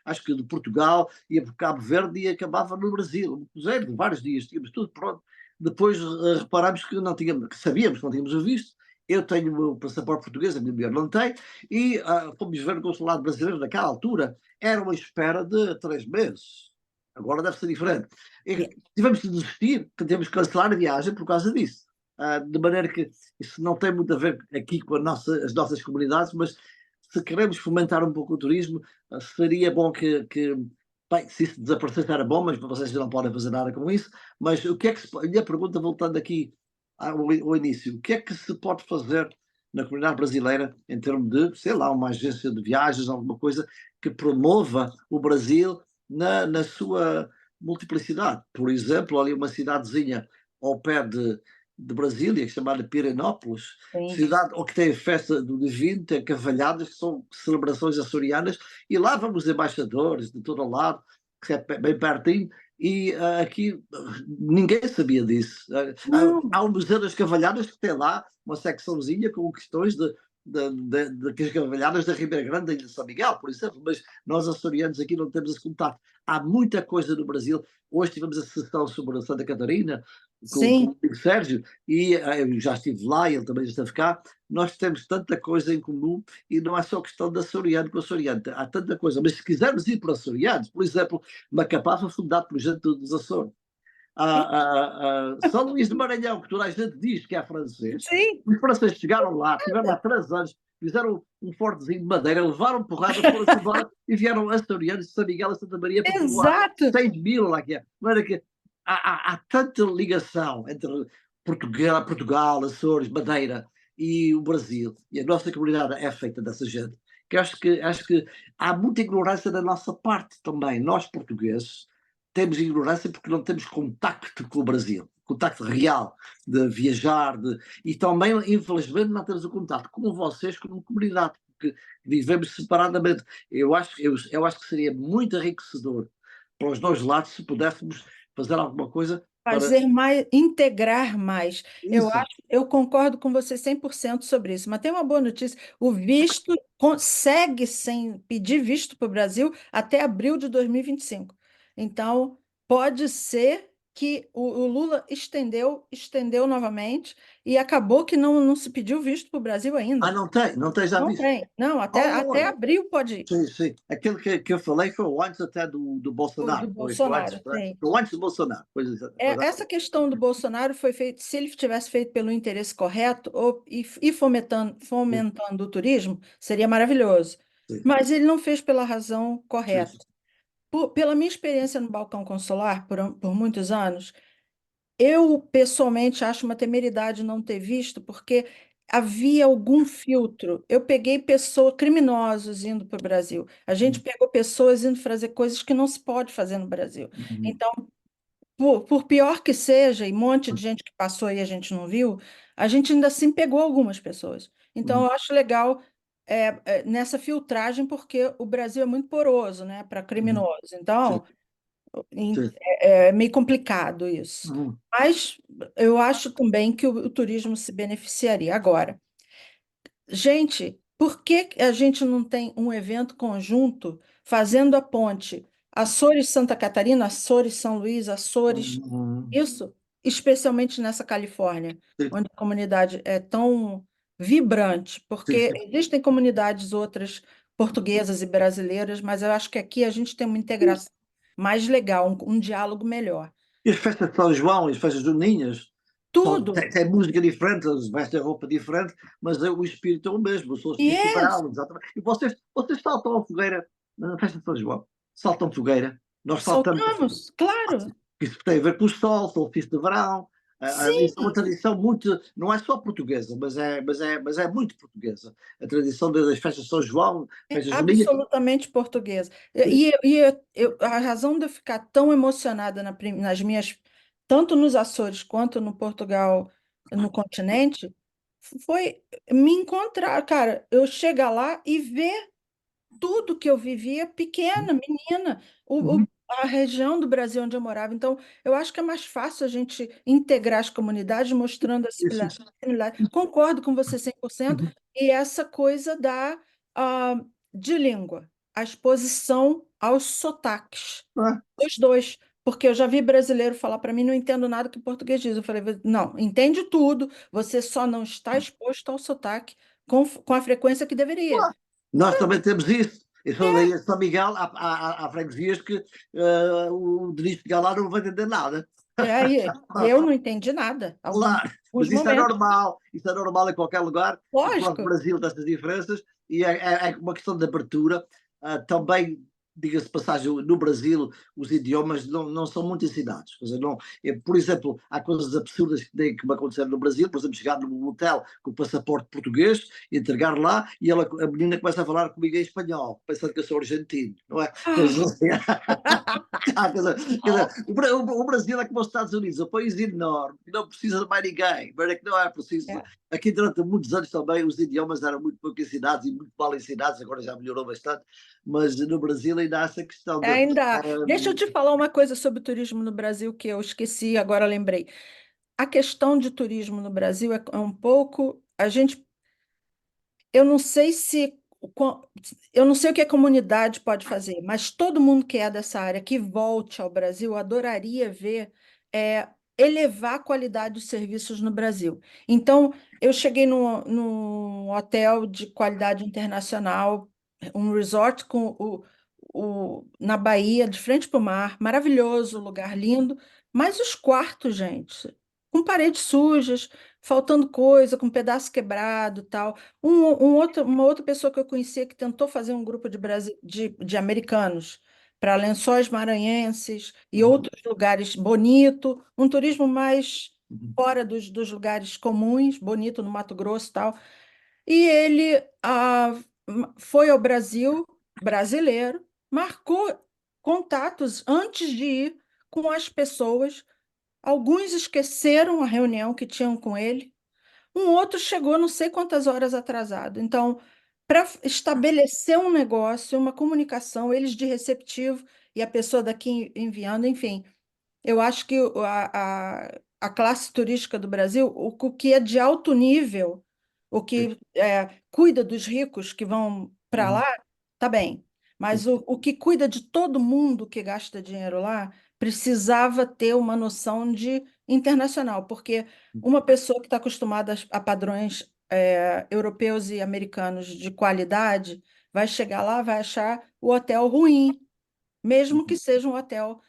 acho que de Portugal, ia por Cabo Verde e acabava no Brasil. Um cruzeiro de vários dias, tínhamos tudo pronto. Depois reparámos que não tínhamos, que sabíamos que não tínhamos o visto. Eu tenho o meu passaporte português, a minha mulher não tem, e fomos ver o consulado brasileiro naquela altura. Era uma espera de 3 meses. Agora deve ser diferente. E tivemos que desistir, tivemos que cancelar a viagem por causa disso. De maneira que isso não tem muito a ver aqui com as nossas comunidades, mas se queremos fomentar um pouco o turismo, seria bom bem, se isso desaparecesse era bom, mas vocês não podem fazer nada com isso. Mas o que é que a minha pergunta, voltando aqui ao início, o que é que se pode fazer na comunidade brasileira em termos de, sei lá, uma agência de viagens, alguma coisa que promova o Brasil na sua multiplicidade? Por exemplo, ali uma cidadezinha ao pé de Brasília, chamada Pirenópolis, Sim. cidade ou que tem a festa do Divino, tem cavalhadas, que são celebrações açorianas, e lá vamos embaixadores de todo o lado, que é bem pertinho, e aqui ninguém sabia disso. Há o Museu das Cavalhadas que tem lá uma secçãozinha com questões das cavalhadas da Ribeira Grande e de São Miguel, por exemplo, mas nós açorianos aqui não temos esse contato. Há muita coisa no Brasil. Hoje tivemos a sessão sobre a Santa Catarina com o amigo Sérgio, e eu já estive lá, ele também já esteve cá. Nós temos tanta coisa em comum e não é só questão de açoriano com açoriano, há tanta coisa. Mas se quisermos ir para açorianos, por exemplo, Macapá foi fundado por gente dos Açores. São Luís de Maranhão, que toda a gente diz que é francês, Sim, os franceses chegaram lá, tiveram lá 3 anos, fizeram um fortezinho de madeira, levaram porrada, foram-se embora e vieram açorianos de São Miguel e Santa Maria para povoar exato. 6.000 lá que é. Mas que há tanta ligação entre Portugal, Açores, Madeira e o Brasil, e a nossa comunidade é feita dessa gente, que acho que há muita ignorância da nossa parte também. Nós, portugueses, temos ignorância porque não temos contacto com o Brasil, contacto real de viajar, e também, infelizmente, não temos o contacto com vocês como comunidade, porque vivemos separadamente. Eu acho que seria muito enriquecedor para os 2 lados se pudéssemos fazer alguma coisa para Fazer mais, integrar mais. isso. Eu concordo com você 100% sobre isso, mas tem uma boa notícia: o visto consegue sem pedir visto para o Brasil até abril de 2025. Então, pode ser que o Lula estendeu novamente e acabou que não se pediu visto para o Brasil ainda. Não tem já Não visto. tem. Não, até abril pode ir. Sim, sim. Aquele que eu falei foi o antes até do Bolsonaro. Do Foi antes, Bolsonaro, sim. foi antes do Bolsonaro. Essa questão do Bolsonaro foi feita, se ele tivesse feito pelo interesse correto e fomentando o turismo, seria maravilhoso. Sim, Mas ele não fez pela razão sim, correta. Pela minha experiência no balcão consular, por muitos anos, Eu, pessoalmente, acho uma temeridade não ter visto, porque havia algum filtro. Eu peguei pessoas, criminosos indo para o Brasil. A gente pegou pessoas indo fazer coisas que não se pode fazer no Brasil. Uhum. Então, por pior que seja, e um monte de gente que passou aí a gente não viu, a gente ainda assim pegou algumas pessoas. Então, Uhum. eu acho legal nessa filtragem, porque o Brasil é muito poroso, né, para Uhum. criminosos. Sim, Então, sim. é meio complicado isso. Uhum. Mas eu acho também que o turismo se beneficiaria. Agora, gente, por que que a gente não tem um evento conjunto fazendo a ponte Açores-Santa Catarina, Açores-São Luís, Açores, Uhum. isso, especialmente nessa Califórnia, Sim, onde a comunidade é tão vibrante, sim, porque sim. existem comunidades outras portuguesas e brasileiras, mas eu acho que aqui a gente tem uma integração mais legal, um diálogo melhor. E as festas de São João e as festas juninas, Tudo. tem música diferente, eles vestem roupa diferente, mas o espírito é o mesmo, o solstício de Yes, verão, exatamente. E vocês saltam a fogueira na festa de São João, saltam fogueira, nós saltamos. soltamos, claro. Isso tem a ver com o sol, solstício de verão. Isso é uma Sim, tradição muito, não é só portuguesa, mas é muito portuguesa. A tradição das festas de São João, é festas juninas. absolutamente portuguesa. A razão de eu ficar tão emocionada nas minhas, tanto nos Açores quanto no Portugal, no continente, foi me encontrar, cara, eu chegar lá e ver tudo que eu vivia pequena, menina, Uhum. a região do Brasil onde eu morava. Então, eu acho que é mais fácil a gente integrar as comunidades mostrando a Isso, similaridade. Concordo com você 100%. uhum. E essa coisa ah, de língua, a exposição aos sotaques, Ah, os dois. Porque eu já vi brasileiro falar para mim, não entendo nada que o português diz. Eu falei, não, entende tudo, você só não está exposto ao sotaque com a frequência que deveria. nós também temos isso. Eu sou É, daí de São Miguel, há freguesias que o Denis chegar lá não vai entender nada. aí, eu não entendi nada, Claro, alguns mas momentos. isso é normal em qualquer lugar. O próprio Lógico. Brasil tem essas diferenças e é uma questão de abertura. Também, diga-se de passagem, no Brasil os idiomas não são muito ensinados. Quer dizer, não, por exemplo, há coisas absurdas que me aconteceram no Brasil, por exemplo, chegar num hotel com o passaporte português, entregar lá e a menina começa a falar comigo em espanhol, pensando que eu sou argentino, não é? Coisas Ah, assim. O Brasil é como os Estados Unidos, é um país enorme, que não precisa de mais ninguém, mas é que não é preciso. é. Aqui durante muitos anos também os idiomas eram muito pouco ensinados e muito mal ensinados, agora já melhorou bastante, mas no Brasil ainda há essa questão de. Ainda há. Deixa eu te falar uma coisa sobre o turismo no Brasil que eu esqueci, agora lembrei. A questão de turismo no Brasil é um pouco. Eu não sei se. Eu não sei o que a comunidade pode fazer, mas todo mundo que é dessa área que volte ao Brasil adoraria ver elevar a qualidade dos serviços no Brasil. Então, eu cheguei num hotel de qualidade internacional, um resort na Bahia, de frente para o mar, maravilhoso, lugar lindo, mas os quartos, gente, com paredes sujas, faltando coisa, com pedaço quebrado, tal. Uma outra pessoa que eu conhecia que tentou fazer um grupo de americanos para Lençóis Maranhenses e outros lugares bonito, um turismo mais fora dos lugares comuns, bonito no Mato Grosso e tal. E ele foi ao Brasil, brasileiro, marcou contatos antes de ir com as pessoas. Alguns esqueceram a reunião que tinham com ele. Um outro chegou não sei quantas horas atrasado. Então, para estabelecer um negócio, uma comunicação, eles de receptivo e a pessoa daqui enviando, enfim, eu acho que a classe turística do Brasil, o que é de alto nível, o que cuida dos ricos que vão para lá, tá bem. Mas o que cuida de todo mundo que gasta dinheiro lá precisava ter uma noção de internacional, porque uma pessoa que está acostumada a padrões europeus e americanos de qualidade vai chegar lá, vai achar o hotel ruim, mesmo que seja um hotel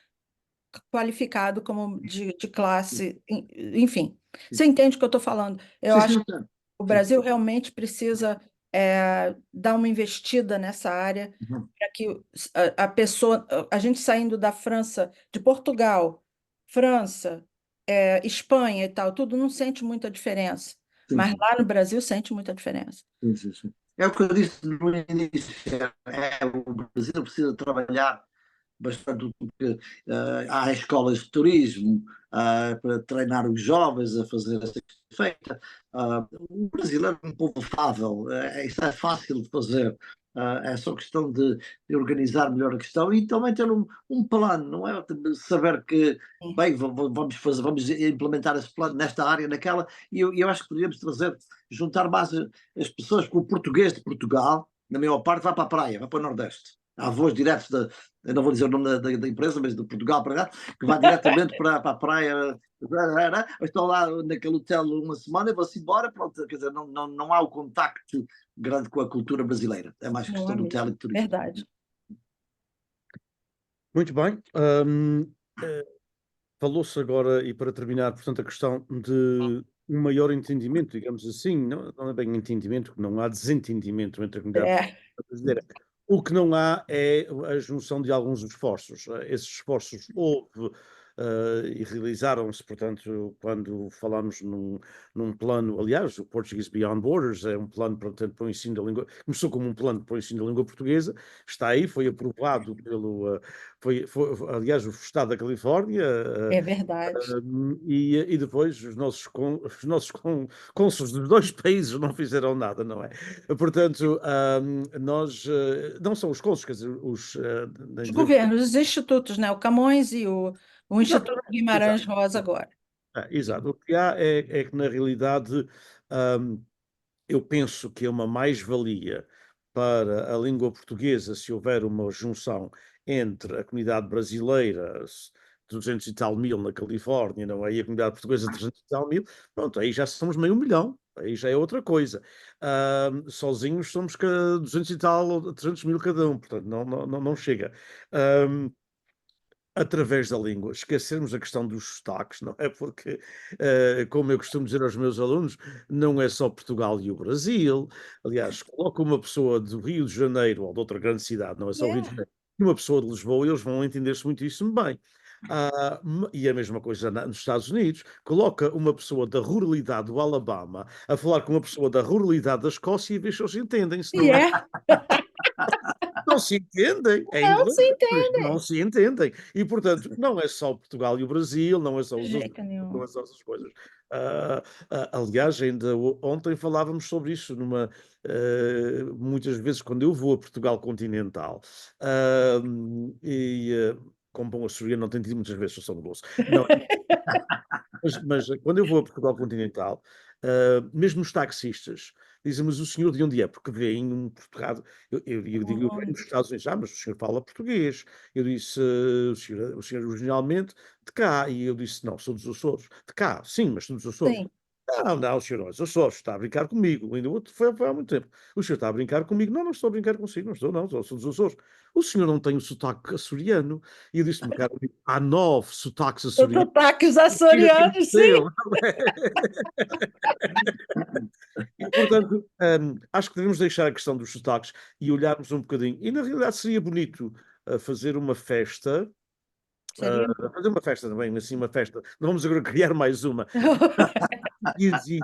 qualificado como de classe, enfim. Você entende o que eu estou falando? Eu Sim, acho sim, que sim. o Sim. Brasil realmente precisa dar uma investida nessa área Uhum. para que a pessoa, a gente saindo da França, de Portugal, França, Espanha e tal, tudo não sente muita diferença. Sim, Mas sim, lá no Brasil sente muita diferença. sim, sim, sim. É o que eu disse no início, o Brasil precisa trabalhar bastante, porque há escolas de turismo para treinar os jovens a fazer essa feita. O brasileiro é um povo afável, isso é fácil de fazer. É só questão de organizar melhor a questão e também ter um plano, não é? De saber que, Sim. bem, vamos fazer, vamos implementar esse plano nesta área, naquela, e eu acho que poderíamos trazer, juntar mais as pessoas, com o português de Portugal, na maior parte, vai para a praia, vai para o Nordeste. Há voos diretos eu não vou dizer o nome da empresa, mas de Portugal para cá, que vai diretamente para a praia. Estou lá naquele hotel uma semana e vou-se embora. Pronto, quer dizer, não há o contacto grande com a cultura brasileira. É mais Não é questão do hotel mesmo? e de turismo. Verdade. Muito bem. Eh, Falou-se agora, e para terminar, portanto, a questão de um maior entendimento, digamos assim, não é bem entendimento, não há desentendimento entre a comunidade É, brasileira. O que não há é a junção de alguns esforços. Esses esforços houve e realizaram-se, portanto, quando falamos num plano, aliás, o Portuguese Beyond Borders é um plano, portanto, para o ensino da língua, começou como um plano para o ensino da língua portuguesa, está aí, foi aprovado aliás, o Estado da Califórnia, é verdade. e depois cônsules dos dois países não fizeram nada, não é? Portanto, nós, não são os cônsules, quer dizer, Os governos, os institutos, né? O Camões e o exato, Instituto exato, Guimarães Rosa agora. exato. O que há é que, na realidade, ahm, eu penso que é uma mais-valia para a língua portuguesa se houver uma junção entre a comunidade brasileira, 200 e tal mil na Califórnia, não é? E a comunidade portuguesa, 300 e tal mil. Pronto, aí já somos meio milhão. Aí já é outra coisa. Sozinhos somos 200 e tal, ou 300 mil cada um, portanto, não chega. Ahm, Através da língua, esquecermos a questão dos sotaques, não é? Porque, como eu costumo dizer aos meus alunos, não é só Portugal e o Brasil. Aliás, coloca uma pessoa do Rio de Janeiro ou de outra grande cidade, não é só o Rio de É. Janeiro, e uma pessoa de Lisboa, eles vão entender-se muitíssimo bem. E a mesma coisa nos Estados Unidos, coloca uma pessoa da ruralidade do Alabama a falar com uma pessoa da ruralidade da Escócia e vê se eles entendem, se E não, é, não se entendem, é não inglês, se por isso não entendem. se entendem. E, portanto, não é só Portugal e o Brasil, não é só De os Açores, jeito não nenhum. é só essas coisas. Aliás, ainda ontem falávamos sobre isso, muitas vezes quando eu vou a Portugal continental, como bom açoriano não tenho tido muitas vezes, sou no bolso. Não, mas quando eu vou a Portugal continental, mesmo os taxistas dizem, mas o senhor de onde é? Porque vem um português. Eu digo, eu venho Hum, dos Estados Unidos, mas o senhor fala português. Eu disse, o senhor originalmente de cá. E eu disse, não, sou dos Açores. De cá, sim, mas sou dos Açores. sim. Não, senhor, não, eu só está a brincar comigo. Ainda outro foi há muito tempo. O senhor está a brincar comigo? Não, não estou a brincar consigo, não estou, não, sou dos Açores. O senhor não tem o sotaque açoriano. E eu disse-me, cara, há 9 sotaques Os açorianos. sotaques Tira aqui o açorianos, sim. seu. E, portanto, acho que devemos deixar a questão dos sotaques e olharmos um bocadinho. E, na realidade, seria bonito fazer uma festa. Seria. Fazer uma festa também, assim, uma festa. Não vamos agora criar mais uma. E existe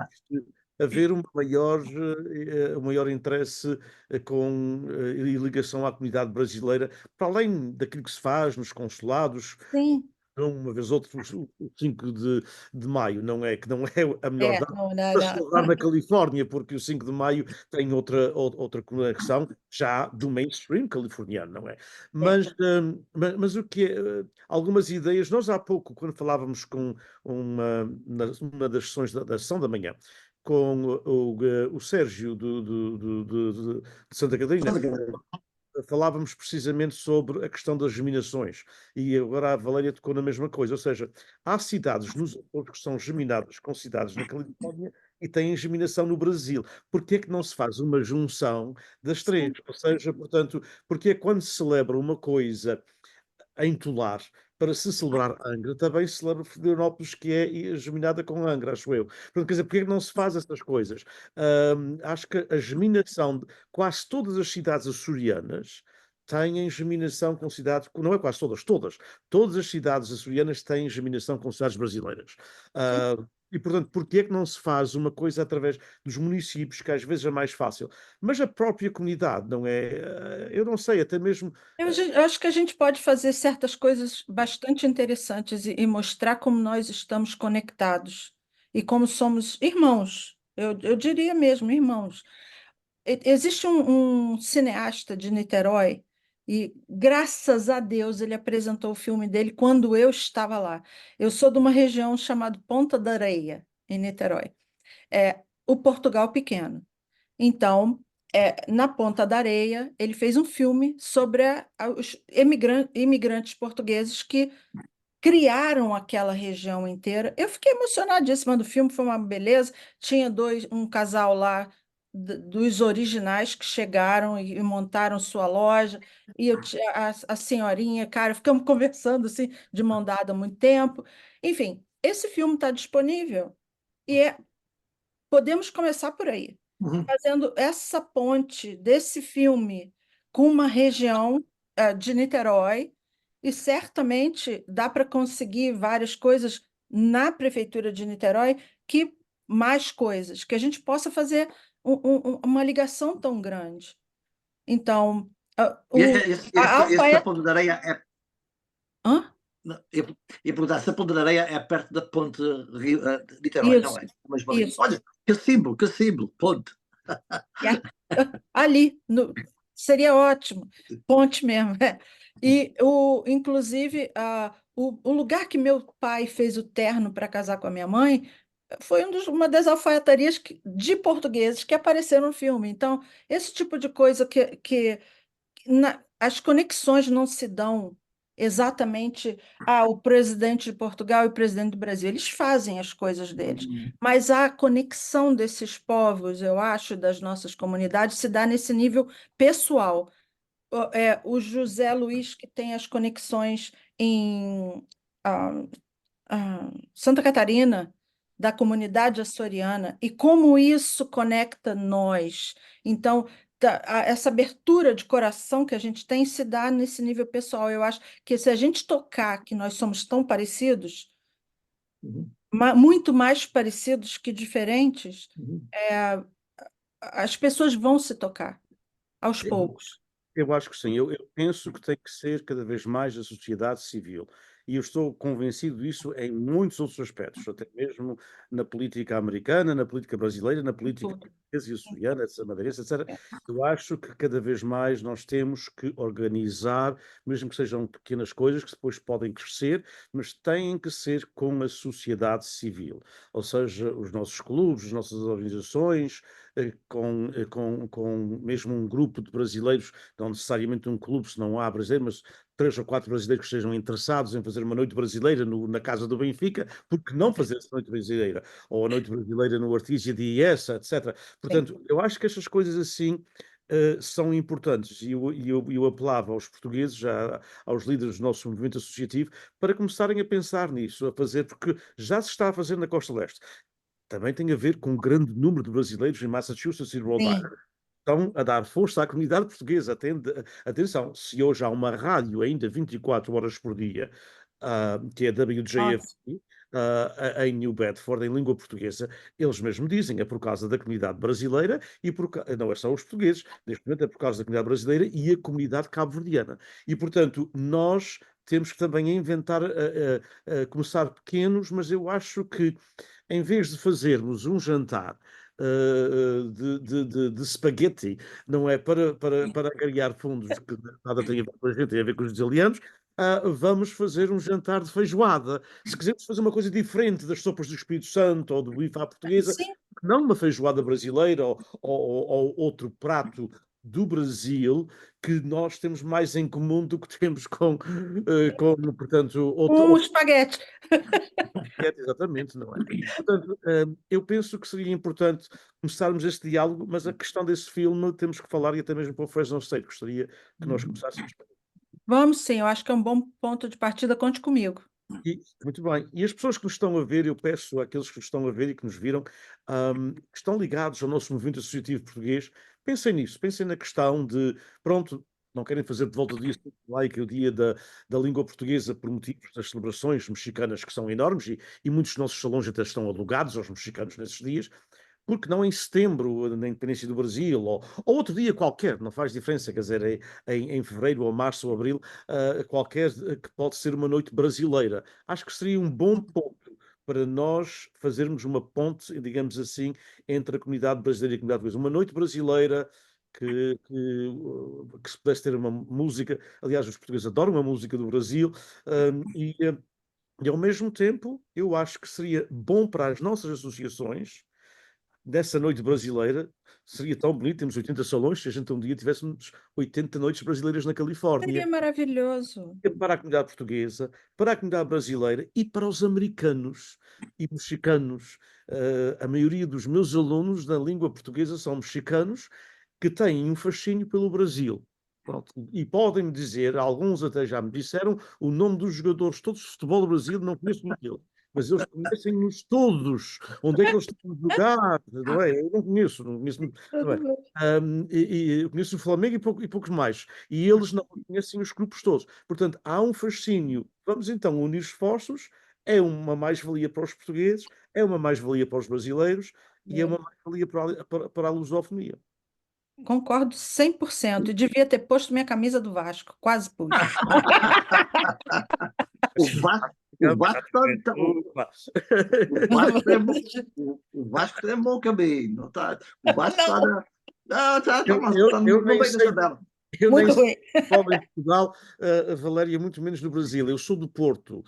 haver um maior interesse e ligação à comunidade brasileira, para além daquilo que se faz nos consulados, Sim. uma vez ou outra, o 5 de maio, não é que não é a melhor É, data não, não, para não. celebrar na Califórnia, porque o 5 de maio tem outra conexão já do mainstream californiano, não é? É. Mas o que é, algumas ideias, nós há pouco, quando falávamos com uma das sessões da sessão da manhã, com o Sérgio de Santa Catarina, falávamos precisamente sobre a questão das geminações. E agora a Valéria tocou na mesma coisa. Ou seja, há cidades nos Açores que são geminadas com cidades na Califórnia e têm geminação no Brasil. Porquê é que não se faz uma junção das três? Sim. Ou seja, portanto, porque é quando se celebra uma coisa em Tolar, para se celebrar Angra, também se celebra Florianópolis, que é geminada com Angra, acho eu. Portanto, quer dizer, porque é que não se faz essas coisas? Acho que a geminação de quase todas as cidades açorianas têm germinação com cidades, não é quase todas as cidades açorianas têm germinação com cidades brasileiras. Sim. E, portanto, porquê é que não se faz uma coisa através dos municípios, que às vezes é mais fácil, mas a própria comunidade, não é? Eu não sei, até mesmo. Eu acho que a gente pode fazer certas coisas bastante interessantes e mostrar como nós estamos conectados e como somos irmãos. Eu diria mesmo, irmãos. Existe um cineasta de Niterói e, graças a Deus, ele apresentou o filme dele quando eu estava lá. Eu sou de uma região chamada Ponta da Areia, em Niterói. É o Portugal pequeno. Então, na Ponta da Areia, ele fez um filme sobre os imigrantes portugueses que criaram aquela região inteira. Eu fiquei emocionadíssima do filme, foi uma beleza. Tinha um casal lá dos originais que chegaram e montaram sua loja, e a senhorinha, cara, ficamos conversando assim, de mão dada há muito tempo. Enfim, esse filme está disponível e podemos começar por aí, Uhum. fazendo essa ponte desse filme com uma região de Niterói, e certamente dá para conseguir várias coisas na prefeitura de Niterói, que mais coisas, que a gente possa fazer uma ligação tão grande. Então, E esse, a esse, Alfa esse da é... Ponte da Areia é. Hã? Não, ia perguntar se a Ponte da Areia é perto da Ponte Rio, de Niterói, não Isso, é? Mas, isso. olha, que símbolo, ponte. E ali, seria ótimo, ponte mesmo. E, inclusive, o lugar que meu pai fez o terno para casar com a minha mãe foi uma das alfaiatarias de portugueses que apareceram no filme. Então, esse tipo de coisa que as conexões não se dão exatamente o presidente de Portugal e o presidente do Brasil. Eles fazem as coisas deles, mas a conexão desses povos, eu acho, das nossas comunidades, se dá nesse nível pessoal. O José Luiz, que tem as conexões em ah, Santa Catarina, da comunidade açoriana, e como isso conecta nós. Então, essa abertura de coração que a gente tem se dá nesse nível pessoal. Eu acho que se a gente tocar que nós somos tão parecidos, Uhum, muito mais parecidos que diferentes, uhum. é, as pessoas vão se tocar aos Eu, poucos. eu acho que sim. Eu penso que tem que ser cada vez mais a sociedade civil. E eu estou convencido disso em muitos outros aspectos, até mesmo na política americana, na política brasileira, na política Tudo. portuguesa e açoriana, etc., madeirense, etc. Eu acho que cada vez mais nós temos que organizar, mesmo que sejam pequenas coisas que depois podem crescer, mas têm que ser com a sociedade civil. Ou seja, os nossos clubes, as nossas organizações, com mesmo um grupo de brasileiros, não necessariamente um clube, se não há brasileiro, mas 3 ou 4 brasileiros que estejam interessados em fazer uma noite brasileira na casa do Benfica, porque não fazer essa noite brasileira? Ou a noite brasileira no Artísia de IESA, etc. Sim. Portanto, eu acho que estas coisas assim são importantes e eu apelava aos portugueses, aos líderes do nosso movimento associativo, para começarem a pensar nisso, a fazer, porque já se está a fazer na Costa Leste. Também tem a ver com um grande número de brasileiros em Massachusetts e Rhode Sim. Island. Estão a dar força à comunidade portuguesa. Atenção, se hoje há uma rádio ainda 24 horas por dia, que é a Nossa. WJFP, em New Bedford, em língua portuguesa, eles mesmo dizem, é por causa da comunidade brasileira e não é só os portugueses, neste momento é por causa da comunidade brasileira e a comunidade cabo-verdiana. E, portanto, nós temos que também inventar, começar pequenos, mas eu acho que em vez de fazermos um jantar de spaghetti, não é para angariar fundos que nada tem a ver com a gente, tem a ver com os italianos, vamos fazer um jantar de feijoada. Se quisermos fazer uma coisa diferente das sopas do Espírito Santo ou do bife à portuguesa, Sim. não uma feijoada brasileira ou outro prato do Brasil que nós temos mais em comum do que temos portanto, O espaguete. exatamente, não é? Portanto, eu penso que seria importante começarmos este diálogo, mas a questão desse filme temos que falar e até mesmo para o Fresno State. Gostaria que nós começássemos. Vamos sim, eu acho que é um bom ponto de partida. Conte comigo. Muito bem. E as pessoas que nos estão a ver, eu peço àqueles que nos estão a ver e que nos viram, que estão ligados ao nosso movimento associativo português, pensem nisso, pensem na questão de, pronto, não querem fazer de volta do dia laico o dia da língua portuguesa por motivos das celebrações mexicanas que são enormes e muitos dos nossos salões até estão alugados aos mexicanos nesses dias, porque não em setembro, na independência do Brasil, ou outro dia qualquer, não faz diferença, quer dizer, em fevereiro, ou março, ou abril, qualquer que pode ser uma noite brasileira. Acho que seria um bom ponto para nós fazermos uma ponte, digamos assim, entre a comunidade brasileira e a comunidade portuguesa. Uma noite brasileira que se pudesse ter uma música. Aliás, os portugueses adoram a música do Brasil, e ao mesmo tempo eu acho que seria bom para as nossas associações dessa noite brasileira. Seria tão bonito, temos 80 salões, se a gente um dia tivéssemos 80 noites brasileiras na Califórnia, Seria maravilhoso. para a comunidade portuguesa, para a comunidade brasileira e para os americanos e mexicanos. A maioria dos meus alunos na língua portuguesa são mexicanos que têm um fascínio pelo Brasil. Pronto. E podem-me dizer, alguns até já me disseram, o nome dos jogadores todos de futebol do Brasil, não conheço nenhum deles. Mas eles conhecem-nos todos. Onde é que eles estão a jogar? Não é? Eu não conheço, não conheço. Não é? Eu conheço o Flamengo e poucos mais. E eles não conhecem os grupos todos. Portanto, há um fascínio. Vamos então unir esforços. É uma mais-valia para os portugueses, é uma mais-valia para os brasileiros e é uma mais-valia para a lusofonia. Concordo 100%. Devia ter posto minha camisa do Vasco. Quase pus. O Vasco está. O Vasco é bom, o Vasco é bom caminho. Não tá, o Vasco está Não. no meio da tabela. Eu nem Muito sei ruim. futebol em Portugal, Valéria, muito menos no Brasil. Eu sou do Porto,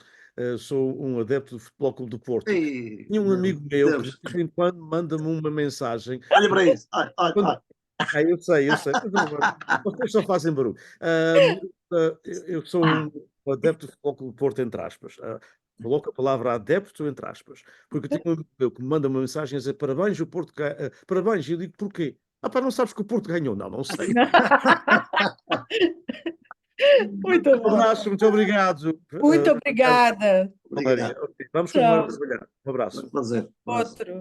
sou um adepto do Futebol Clube do Porto. Ei, E um amigo meu, que Deus. de vez em quando, manda-me uma mensagem. Olha para isso. Olha, olha, Quando- olha. Eu sei. Vocês só fazem barulho. Eu sou um adepto do Futebol Clube do Porto, entre aspas. Coloco a palavra adepto entre aspas. Porque eu tenho um amigo meu que me manda uma mensagem a dizer parabéns, o Porto parabéns. E eu digo porquê? Pá, não sabes que o Porto ganhou? Não sei. Muito Um bom. abraço, muito obrigado. Muito obrigada. Valéria. Obrigado. Vamos continuar a Tchau. trabalhar. Um abraço. Vamos fazer. Outro.